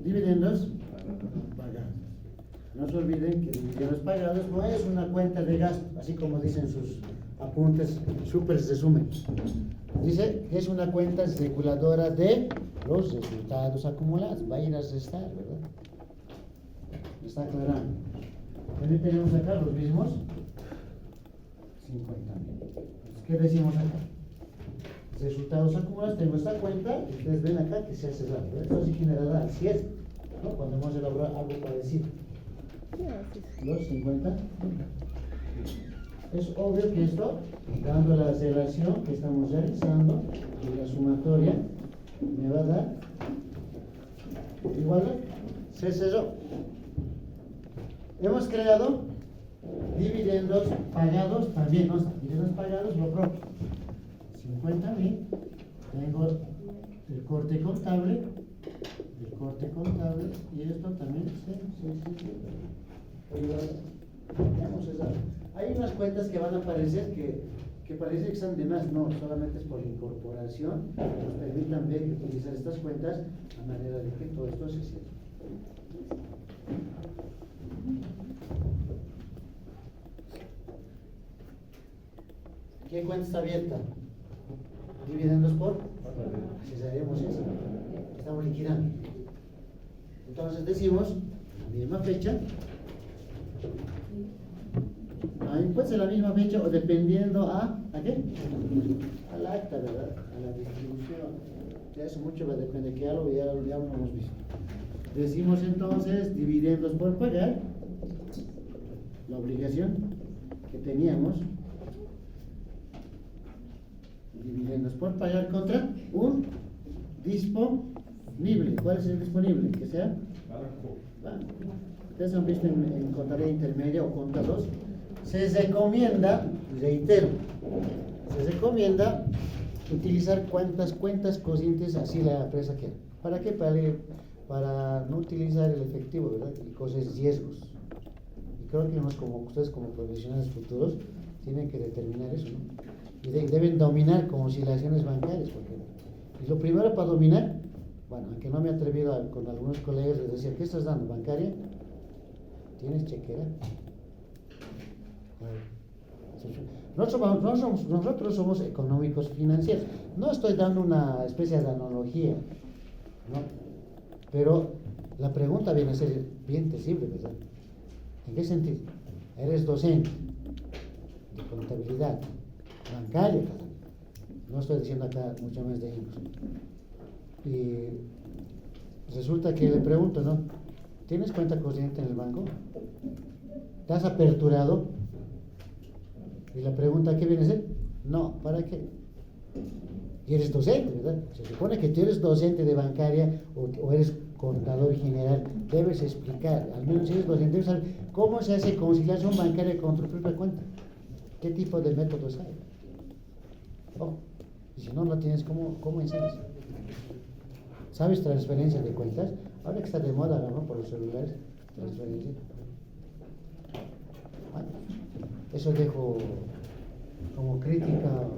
Dividendos pagados. No se olviden que dividendos pagados no es una cuenta de gasto, así como dicen sus apuntes súper resumen. Dice que es una cuenta reguladora de los resultados acumulados. Va a ir a restar, ¿verdad? Está aclarando. También tenemos acá los mismos 50,000. ¿Qué decimos acá? Resultados acumulados, tengo esta cuenta, y ustedes ven acá que se ha cerrado. Esto sí generará el cierre, ¿no? Cuando hemos elaborado algo parecido. Los 50. Es obvio que esto, dando la relación que estamos realizando y la sumatoria, me va a dar igual. Se cerró. Hemos creado dividendos pagados también, ¿no? Dividendos pagados, lo propio. 50,000. Tengo el corte contable, y esto también sí. Hay unas cuentas que van a aparecer que parece que están de más, no, solamente es por incorporación, nos permitan ver y utilizar estas cuentas a manera de que todo esto se cierre. ¿Qué cuenta está abierta? Dividendos por, cesaremos eso, estamos liquidando. Entonces decimos, la misma fecha, puede ser la misma fecha o dependiendo ¿a qué? Al acta, ¿verdad? A la distribución. De eso mucho va a depender, que algo ya lo hemos visto. Decimos entonces dividendos por pagar, la obligación que teníamos, dividendos por pagar contra un disponible. ¿Cuál es el disponible? Que sea banco. Ustedes han visto en contabilidad intermedia o conta 2, se recomienda, reitero, se recomienda utilizar cuentas cocientes, así la empresa quiera. ¿Para qué? Para para no utilizar el efectivo, ¿verdad? Y cosas riesgos. Y creo que ustedes como profesionales futuros tienen que determinar eso, ¿no? Y deben dominar como oscilaciones bancarias, porque y lo primero para dominar, bueno, aunque no me he atrevido con algunos colegas les decía, ¿qué estás dando? ¿Bancaria? ¿Tienes chequera? Nosotros somos económicos financieros. No estoy dando una especie de analogía, ¿no? Pero la pregunta viene a ser bien terrible, ¿verdad? ¿En qué sentido? Eres docente de contabilidad bancaria, no estoy diciendo acá mucho más de hijos. Y resulta que le pregunto, ¿no? ¿Tienes cuenta corriente en el banco? ¿Te has aperturado? Y la pregunta, ¿qué viene a ser? No, ¿para qué? Y eres docente, ¿verdad? Se supone que tú eres docente de bancaria o eres contador general, debes explicar, al menos si eres docente, debes saber cómo se hace conciliación bancaria con tu propia cuenta, qué tipo de métodos hay. Oh, y si no lo tienes, ¿cómo enseñas? ¿Sabes transferencia de cuentas? Ahora que está de moda, ¿no? Por los celulares, transferencia. Bueno, eso dejo como crítica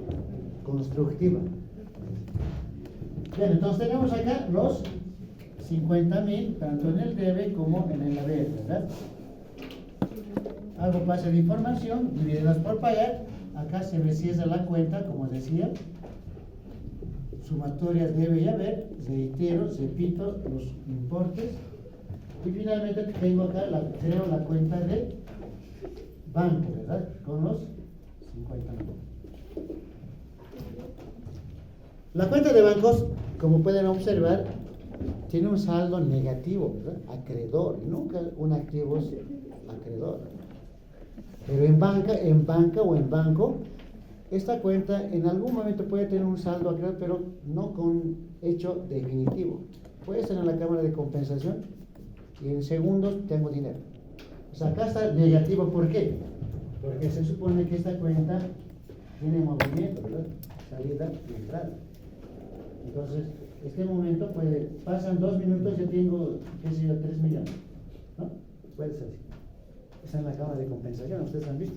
constructiva. Bien, entonces tenemos acá los 50.000, tanto en el debe como en el haber, ¿verdad? Hago pase de información, dividendos por pagar, acá se me cierra la cuenta, como decía, sumatorias debe y haber, reitero, repito los importes, y finalmente tengo acá, creo la cuenta de banco, ¿verdad? Con los 50.000. La cuenta de bancos, como pueden observar, tiene un saldo negativo, ¿verdad? Acreedor, nunca un activo es acreedor. Pero en banca o en banco, esta cuenta en algún momento puede tener un saldo acreedor, pero no con hecho definitivo. Puede estar en la cámara de compensación y en segundos tengo dinero. O sea, acá está negativo, ¿por qué? Porque se supone que esta cuenta tiene movimiento, ¿verdad? Salida y entrada. Entonces, este momento pasan 2 minutos, yo tengo, qué sé yo, 3 millones, ¿no? Puede ser así. Está en la cámara de compensación, ustedes han visto.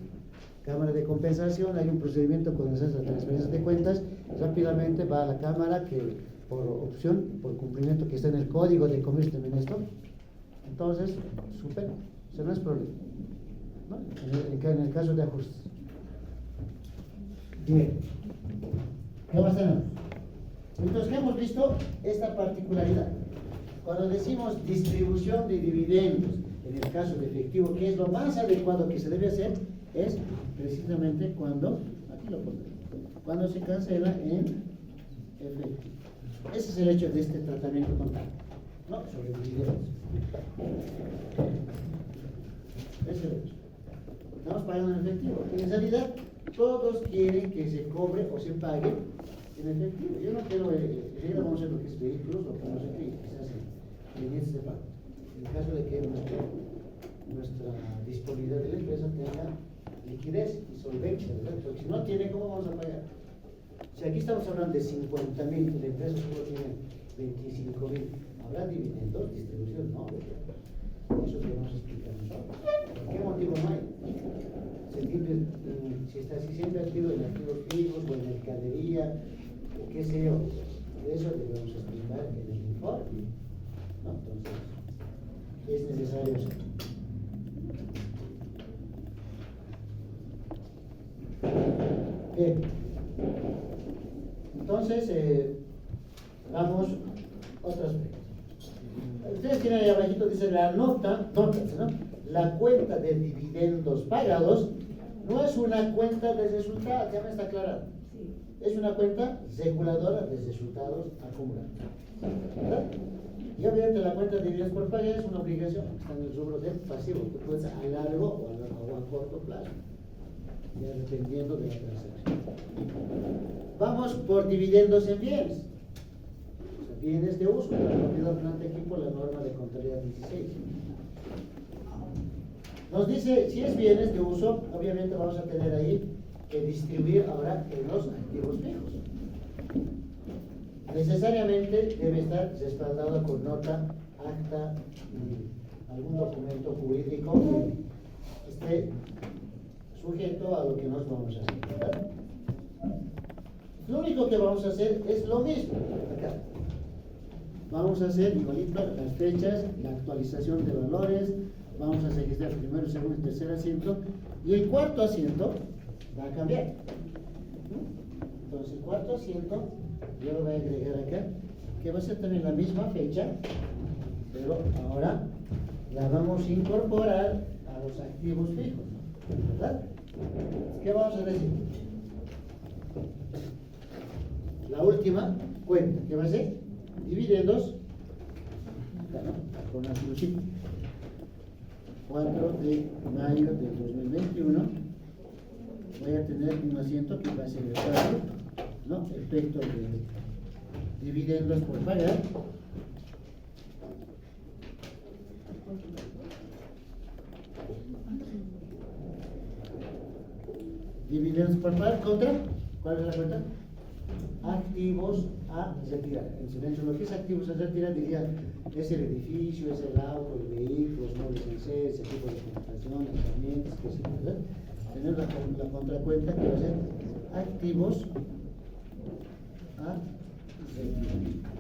Cámara de compensación, hay un procedimiento cuando se hace la transferencia de cuentas, rápidamente va a la cámara que por opción, por cumplimiento que está en el código de comercio también esto, entonces supera, o sea, no es problema, ¿no? En el caso de ajustes. Bien, ¿qué más tenemos? Entonces, ¿qué hemos visto? Esta particularidad. Cuando decimos distribución de dividendos, en el caso de efectivo, que es lo más adecuado que se debe hacer, es precisamente cuando, aquí lo pondré, cuando se cancela en efectivo. Ese es el hecho de este tratamiento contable, ¿no? Sobre dividendos. Ese es el hecho. Estamos pagando en efectivo. En realidad, todos quieren que se cobre o se pague en efectivo. Yo no quiero, vamos a hacer lo que es vehículos, lo que no sé qué, se hace en este pago. En el caso de que nuestra disponibilidad de la empresa tenga liquidez y solvencia, ¿verdad? Porque si no tiene, ¿cómo vamos a pagar? Si aquí estamos hablando de 50.000, la empresa solo tiene 25.000, ¿habrá dividendos, distribución? No, ¿verdad? Eso debemos explicar nosotros. ¿Por qué motivo no hay? Si está así siempre activo en activos fijos o en mercadería, o qué sé yo, eso debemos explicar en el informe, ¿no? Entonces, es necesario eso. Bien, entonces vamos a otro aspecto. Ustedes tienen ahí abajito, dice la nota, ¿no? La cuenta de dividendos pagados no es una cuenta de resultados, ya me está aclarado. Es una cuenta reguladora de resultados acumulados, ¿verdad? Y obviamente la cuenta de dividendos por pagar es una obligación, está en el rubro de pasivo, que puede ser a largo o a corto plazo, ya dependiendo de la transacción. Vamos por dividendos en bienes. Bienes de uso, la propiedad, planta, equipo, la norma de contabilidad 16. Nos dice, si es bienes de uso, obviamente vamos a tener ahí que distribuir ahora en los activos fijos. necesariamente debe estar respaldado con nota, acta y algún documento jurídico que esté sujeto a lo que nos vamos a hacer, ¿verdad? Lo único que vamos a hacer es lo mismo acá. Vamos a hacer igualito las fechas, la actualización de valores, vamos a registrar el primero, segundo y tercer asiento, y el cuarto asiento va a cambiar. Entonces el cuarto asiento yo lo voy a agregar acá, que va a ser también la misma fecha, pero ahora la vamos a incorporar a los activos fijos, ¿verdad? ¿Qué vamos a decir? La última cuenta, ¿qué va a ser? Dividendos, acá, ¿no? Con la flucita. 4 de mayo del 2021 voy a tener un asiento que va a ser el caso, ¿no? Efecto de dividendos por pagar. Dividendos por pagar contra, ¿cuál es la cuenta? Activos a retirar. En silencio, lo que es activos a retirar diría, es el edificio, es el auto, el vehículo, los muebles en serie, ese tipo de computación, herramientas, que se puede. Tener la contracuenta que va a ser activos a retirar.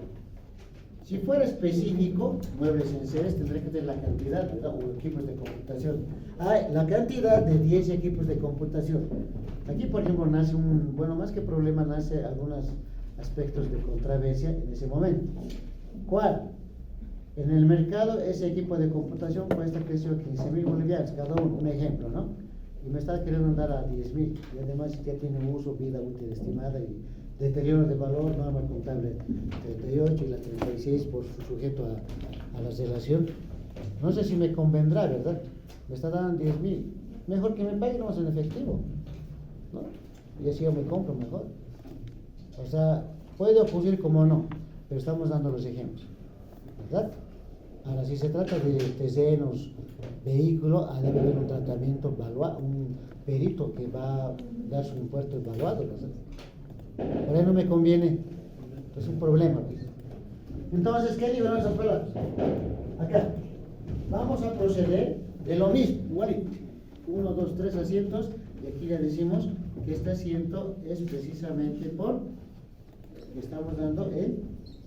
Si fuera específico, muebles en series, tendría que tener la cantidad, ¿verdad? O equipos de computación. La cantidad de 10 equipos de computación. Aquí, por ejemplo, nace bueno, más que problema, nace algunos aspectos de controversia en ese momento. ¿Cuál? En el mercado, ese equipo de computación cuesta, que sea, 15.000 bolivianos, cada uno, un ejemplo, ¿no? Y me está queriendo dar a 10.000, y además ya tiene un uso, vida útil estimada y deterioro de valor, norma contable 38 y la 36 por su sujeto a la relación. No sé si me convendrá, ¿verdad? Me está dando 10.000. Mejor que me pague nomás en efectivo, ¿no? Y así yo me compro mejor. O sea, puede ocurrir como no, pero estamos dando los ejemplos, ¿verdad? Ahora, si se trata de terrenos, vehículos, debe haber un tratamiento, un perito que va a dar su impuesto evaluado, ¿verdad? Por ahí no me conviene, es un problema, pues. Entonces, ¿qué libro vamos a hacer? Acá vamos a proceder de lo mismo, igualito. 1, 2, 3 asientos, y aquí ya decimos que este asiento es precisamente por que estamos dando en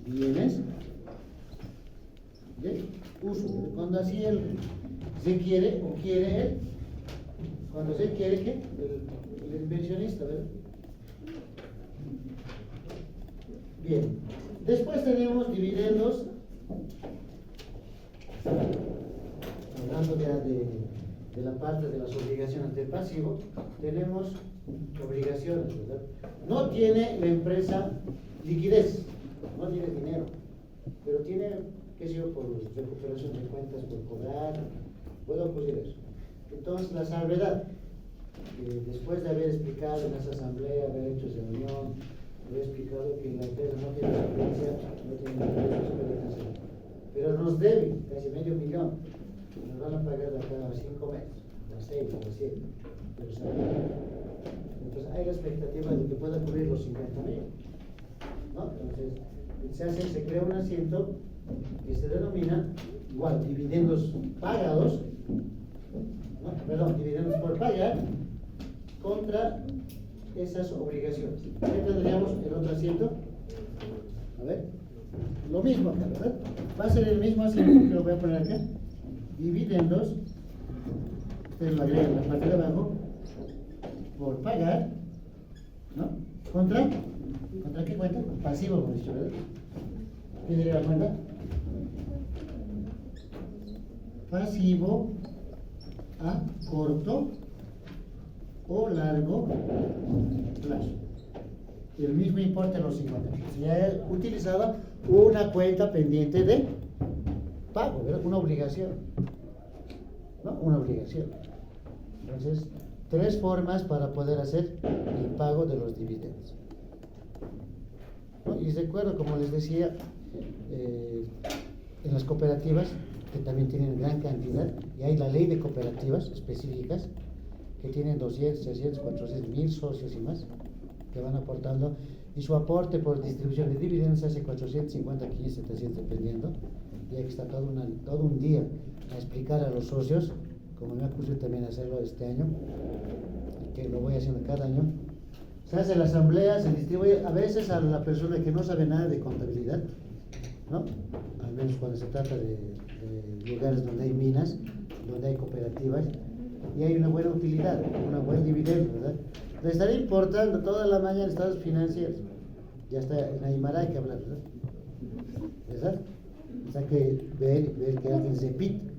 bienes de uso. Cuando así se quiere o quiere él, cuando se quiere que el inversionista, ¿verdad? Bien, después tenemos dividendos, hablando ya de la parte de las obligaciones del pasivo, tenemos obligaciones, ¿verdad? No tiene la empresa liquidez, no tiene dinero, pero tiene, qué sé yo, por recuperación de cuentas por cobrar, puede ocurrir eso. Entonces, la salvedad, después de haber explicado en esa asamblea, haber hecho reunión, he explicado que la empresa no tiene solvencia, no tiene ingresos, puede cancelar. Pero nos debe casi $500,000. Nos van a pagar de acá a 5 meses, a 6, a 7. Pero entonces hay la expectativa de que pueda cubrir los 50,000, ¿no? Entonces se crea un asiento que se denomina igual dividendos pagados, ¿no? Perdón, dividendos por pagar contra esas obligaciones. ¿Qué tendríamos el otro asiento? A ver, lo mismo acá, ¿verdad? Va a ser el mismo asiento que lo voy a poner acá. Dividendos, ustedes lo agregan en la parte de abajo, por pagar, ¿no? ¿Contra qué cuenta? Pasivo, hemos dicho, ¿verdad? ¿Qué sería la cuenta? Pasivo a corto o largo plazo. El mismo importe en los 50. Se ha utilizado una cuenta pendiente de pago, ¿verdad? Una obligación, ¿no? Una obligación. Entonces, 3 formas para poder hacer el pago de los dividendos, ¿no? Y recuerdo, como les decía, en las cooperativas, que también tienen gran cantidad, y hay la ley de cooperativas específicas, que tienen 200, 300, 400, 1000 socios y más, que van aportando. Y su aporte por distribución de dividendos hace 450, 500, 700 dependiendo. Y hay que estar todo un día a explicar a los socios, como me acusé también a hacerlo este año, que lo voy haciendo cada año. Se hace la asamblea, se distribuye a veces a la persona que no sabe nada de contabilidad, ¿no? Al menos cuando se trata de lugares donde hay minas, donde hay cooperativas, y hay una buena utilidad, un buen dividendo, ¿verdad? Le estaré importando toda la mañana estados financieros. Ya está, en Aymara hay que hablar, ¿verdad? ¿Verdad? O sea que ver que alguien se pita.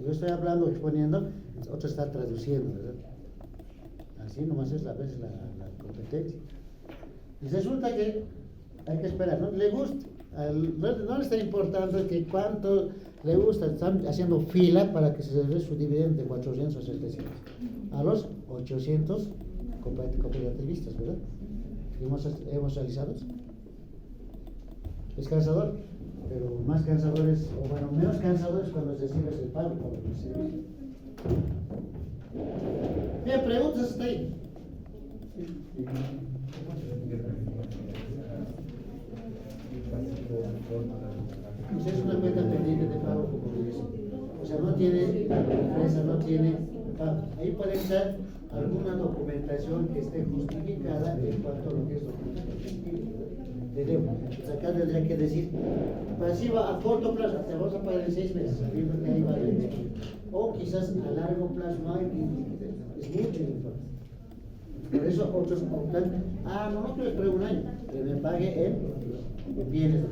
Yo estoy hablando, exponiendo, otro está traduciendo, ¿verdad? Así nomás es a veces la competencia. Y resulta que hay que esperar, ¿no? Le gusta, no le está importando que cuánto le gusta, están haciendo fila para que se dé su dividendo de 400 o 700 a los 800 cooperativistas, ¿verdad? Hemos realizado. Es cansador, pero más cansador es, o bueno, menos cansador es cuando recibes el pago por el servicio. Bien, preguntas hasta ahí. Pues es una cuenta pendiente de pago como dice. O sea, no tiene, la empresa no tiene pago. Ahí puede estar alguna documentación que esté justificada en cuanto a lo que es documentación de deuda. Pues acá tendría que decir, pasiva a corto plazo, te vamos a pagar en 6 meses, sabiendo que ahí va a haber. O quizás a largo plazo, no hay liquidez, es mucho el informe. Por eso otros optan, no quiero esperar un año, que me pague en bienes,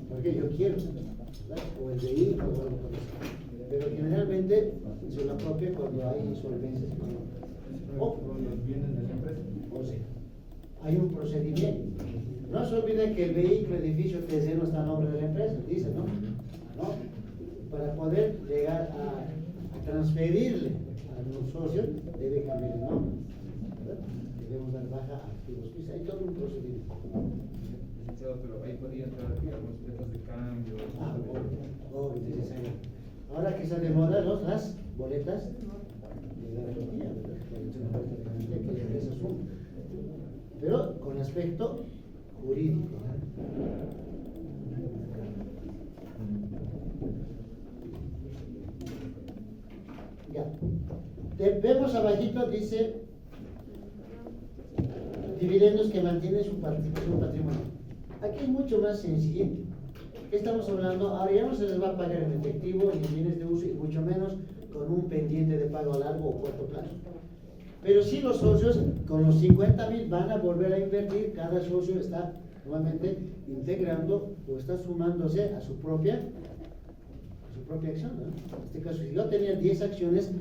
porque yo quiero, ¿verdad? O el vehículo o algo por eso. Pero generalmente se lo apropia cuando hay insolvencias. O los bienes de la empresa. O sea, hay un procedimiento. No se olvide que el vehículo, el edificio, el terreno está a nombre de la empresa, dice, ¿no? ¿No? Para poder llegar a transferirle a los socios, debe cambiar el nombre. Debemos dar baja a activos. Pues hay todo un procedimiento. Pero ahí podría entrar algunos letras de cambio. Obvio, necesario. Ahora que están de moda las boletas de garantía, ¿verdad? Una boleta de garantía que ya es asunto. Pero con aspecto jurídico. Ya. Vemos abajito, dice dividendos que mantienen su participación patrimonial. Aquí es mucho más sencillo. ¿Qué estamos hablando? Ahora ya no se les va a pagar en efectivo ni bienes de uso y mucho menos con un pendiente de pago a largo o corto plazo. Pero sí los socios con los 50,000 van a volver a invertir, cada socio está nuevamente integrando o está sumándose a su propia acción, ¿no? En este caso, si yo tenía 10 acciones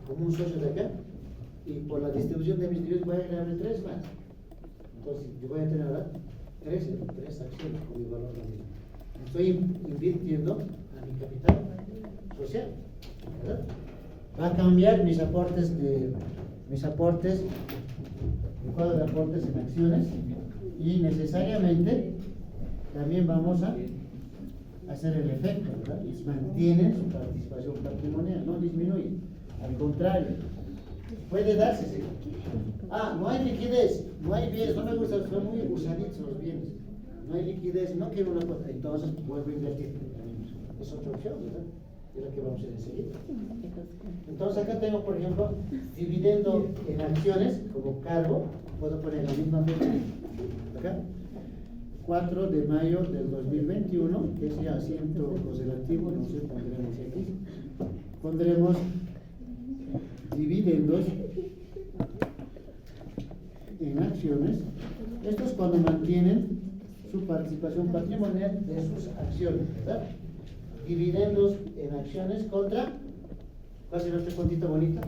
como un socio de acá y por la distribución de mis dividendos voy a agregarle 3 más. Entonces yo voy a tener ahora 3 acciones con mi valor de mismo. Estoy invirtiendo a mi capital social, ¿verdad? Va a cambiar mis aportes, mi cuadro de aportes en acciones y necesariamente también vamos a hacer el efecto, ¿verdad? Y mantienen su participación patrimonial, no disminuye, al contrario, puede darse. ¿Sí? No hay liquidez, no hay bienes, no me gusta, son muy usaditos los bienes, no hay liquidez, no quiero una cosa, entonces vuelvo a invertir. Es otra opción, ¿verdad? Es la que vamos a ir enseguida. Entonces acá tengo, por ejemplo, dividendo en acciones como cargo, puedo poner la misma fecha, acá, 4 de mayo del 2021, que es ya asiento conservativo, no sé, pondremos aquí, pondremos dividendos en acciones. Esto es cuando mantienen su participación patrimonial de sus acciones, ¿verdad? Dividendos en acciones contra, ¿cuál será este puntito bonito?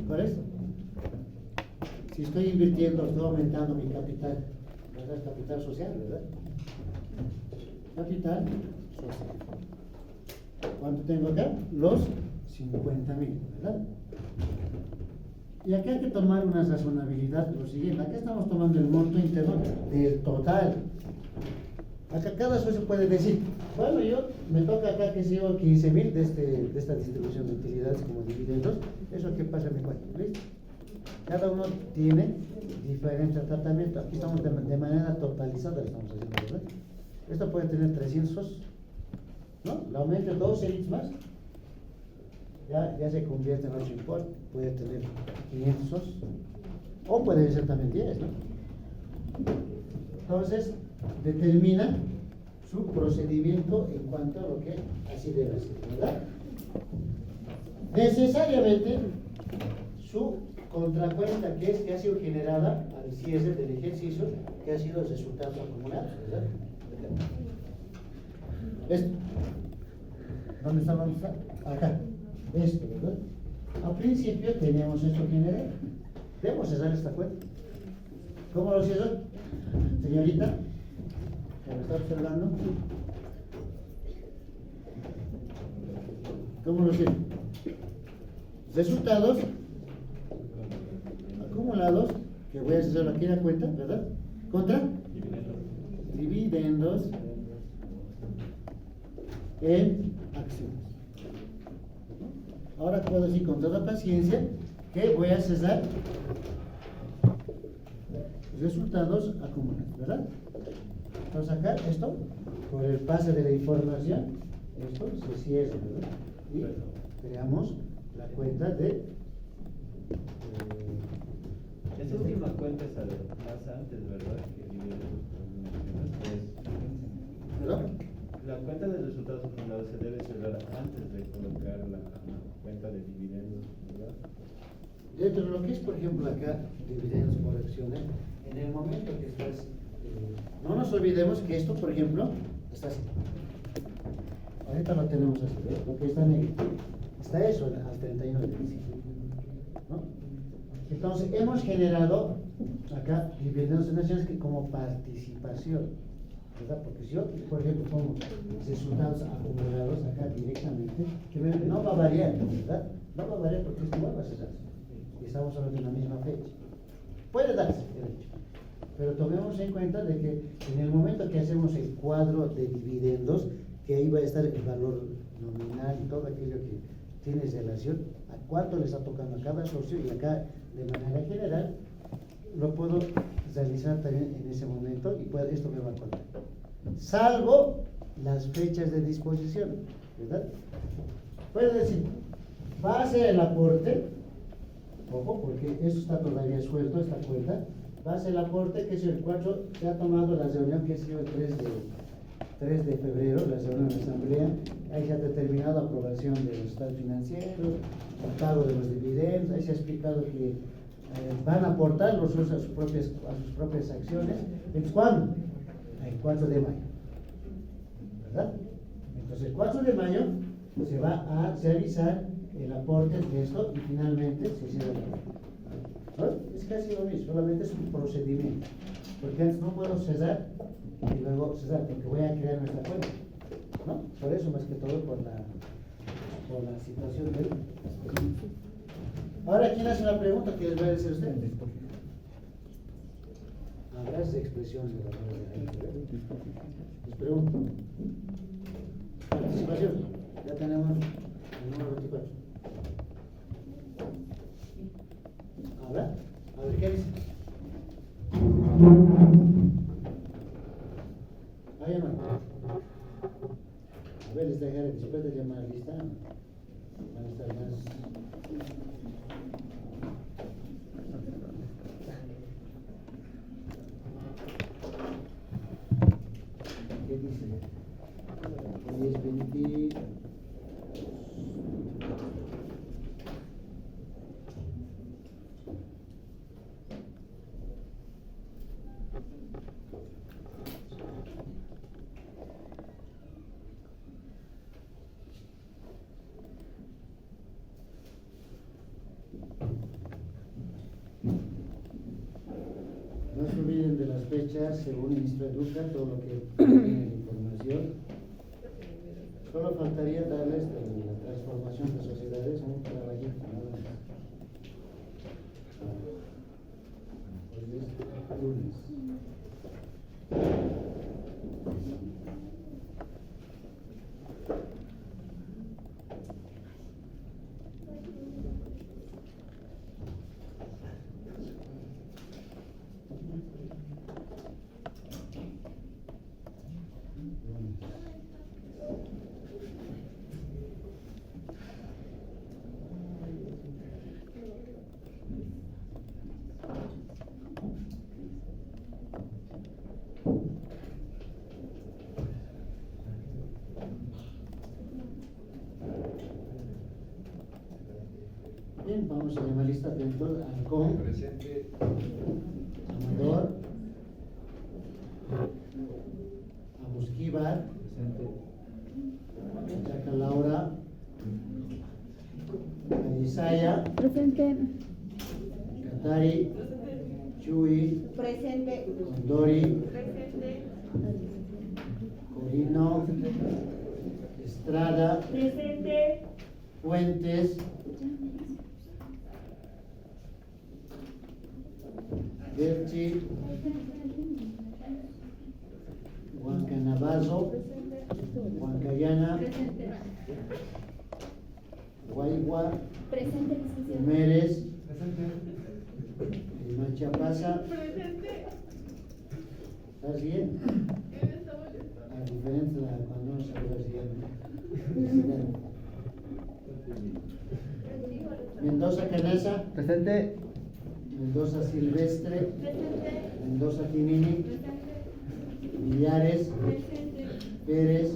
¿Cuál es? Si estoy invirtiendo, estoy aumentando mi capital, ¿verdad? Capital social, ¿verdad? Capital social. ¿Cuánto tengo acá? Los 50,000, ¿verdad? Y aquí hay que tomar una razonabilidad, lo siguiente, acá estamos tomando el monto interno del total. Acá cada socio puede decir, bueno, yo me toca acá que sigo 15,000 de esta distribución de utilidades como dividendos, eso que pasa en mi cuenta, ¿listo? Cada uno tiene diferente tratamiento. Aquí estamos de manera totalizada, estamos haciendo, ¿verdad? Esto puede tener 300 SOS, ¿no? Le aumento 2 ELITs más, ya se convierte en 8 import, puede tener 500 SOS, o puede ser también 10, ¿no? Entonces, determina su procedimiento en cuanto a lo que así debe ser, ¿verdad? Necesariamente, su contracuenta que ha sido generada al cierre del ejercicio, que ha sido el resultado acumulado, ¿verdad? Esto. ¿Dónde está? Acá. Esto, ¿verdad? Al principio teníamos esto generado. Debemos cerrar esta cuenta. ¿Cómo lo cierro? Señorita, que me está observando. ¿Cómo lo cierro? Resultados acumulados, que voy a hacer aquí en la cuenta, ¿verdad? Contra dividendos en acciones. Ahora puedo decir con toda paciencia que voy a cesar resultados acumulados, ¿verdad? Entonces acá esto, por el pase de la información, esto se cierra, ¿verdad? Y creamos la cuenta de esa última cuenta es más antes, ¿verdad? ¿verdad? La cuenta de resultados acumulados se debe cerrar antes de colocar la cuenta de dividendos, ¿verdad? Dentro de lo que es, por ejemplo, acá, dividendos por acciones, en el momento que estás, no nos olvidemos que esto, por ejemplo, está así. Ahorita lo tenemos así, ¿verdad? Lo que está negativo. Está eso al 31 de diciembre, ¿no? Entonces, hemos generado acá dividendos en acciones que como participación, ¿verdad? Porque si yo, por ejemplo, pongo resultados acumulados acá directamente, que no va a variar, ¿verdad? No va a variar porque esto igual va a ser así. Y estamos hablando de la misma fecha. Puede darse, de hecho. Pero tomemos en cuenta de que en el momento que hacemos el cuadro de dividendos, que ahí va a estar el valor nominal y todo aquello que tiene relación, a cuánto le está tocando a cada socio, y acá de manera general lo puedo realizar también en ese momento, y esto me va a contar. Salvo las fechas de disposición, ¿verdad? Puedo decir, va a ser el aporte, ojo, porque eso está todavía suelto, esta cuenta, va a ser el aporte, que es el 4, se ha tomado la reunión que ha sido el 3 de febrero, la reunión de la asamblea, ahí se ha determinado la aprobación de los estados financieros, el pago de los dividendos, ahí se ha explicado que van a aportar los usos a sus propias acciones. ¿Entonces cuándo? El 4 de mayo, ¿verdad? Entonces el 4 de mayo se va a realizar el aporte de esto y finalmente se cierra la cuenta, ¿no? Es casi lo mismo, solamente es un procedimiento, porque antes no puedo cesar y luego cesar, porque voy a crear nuestra cuenta, ¿no? Por eso, más que todo, por la situación del expediente. Ahora, ¿quién hace la pregunta? ¿Qué les va a decir usted? Hablas de expresión de la les pregunto. Participación. Ya tenemos el número 24. ¿Habla? A ver, ¿qué dice? Ahí no. A ver, les dejaré después de llamar a lista. Van a estar más. ¿Qué dice? Hoy es 20. No se olviden de las fechas, según el ministro Educa, todo lo que tiene la información. Solo faltaría darles la transformación de sociedades para la gente, nada más. Hoy es lunes. Bien, vamos a llamar lista atento. Halcón, Presente. Amador, Amusquíbar, Chaca Laura, Calizaya, Presente. Catari, Chuy, Presente. Condori, Presente. Corino, Estrada, Presente. Fuentes, Berchi, Huancanavazo, Huancayana, Presente. Guaigua, Presente, licenciado. Mérez, Machapasa. ¿Estás bien? A diferencia de cuando no sabías bien. Mendoza Canasa, Presente. Mendoza Silvestre, Presente. Mendoza Timini, Presente. Millares, Presente. Pérez,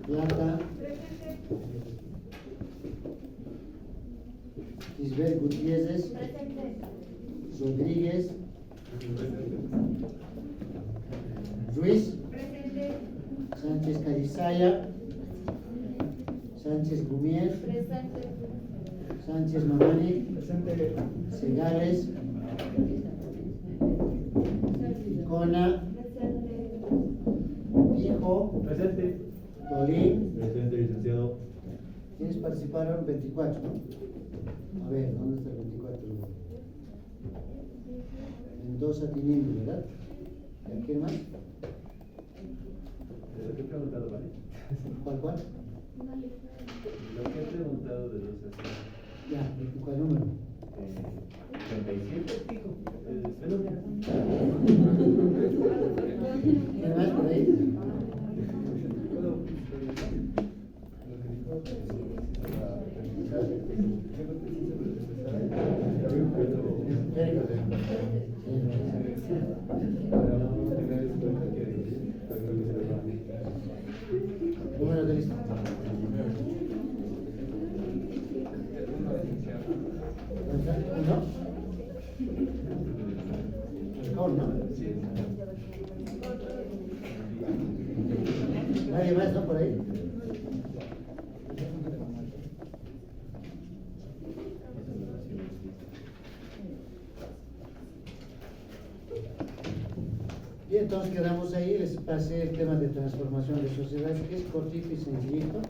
Plata, Isbel Gutiérrez, Presente. Rodríguez, Ruiz, Presente. Sánchez Calizaya, Sánchez Gumier, Presente. Sánchez Mamani, Segales, Icona, Presente. Hijo, Presente. Tolín. Presente, licenciado. ¿Quiénes participaron? 24. A ver, ¿dónde está el 24? Mendoza Tinini, ¿verdad? ¿Y a quién más? Lo que he preguntado, ¿vale? ¿Cuál? Lo que he preguntado de los Ya, ¿cuál número? 37, pico. Espero. ¿Quién más por ahí? Número de lista. ¿No? Halcón, ¿no? Nadie más, ¿no? Por ahí. Bien, entonces quedamos ahí, les pasé el tema de transformación de sociedades, que es cortito y sencillito.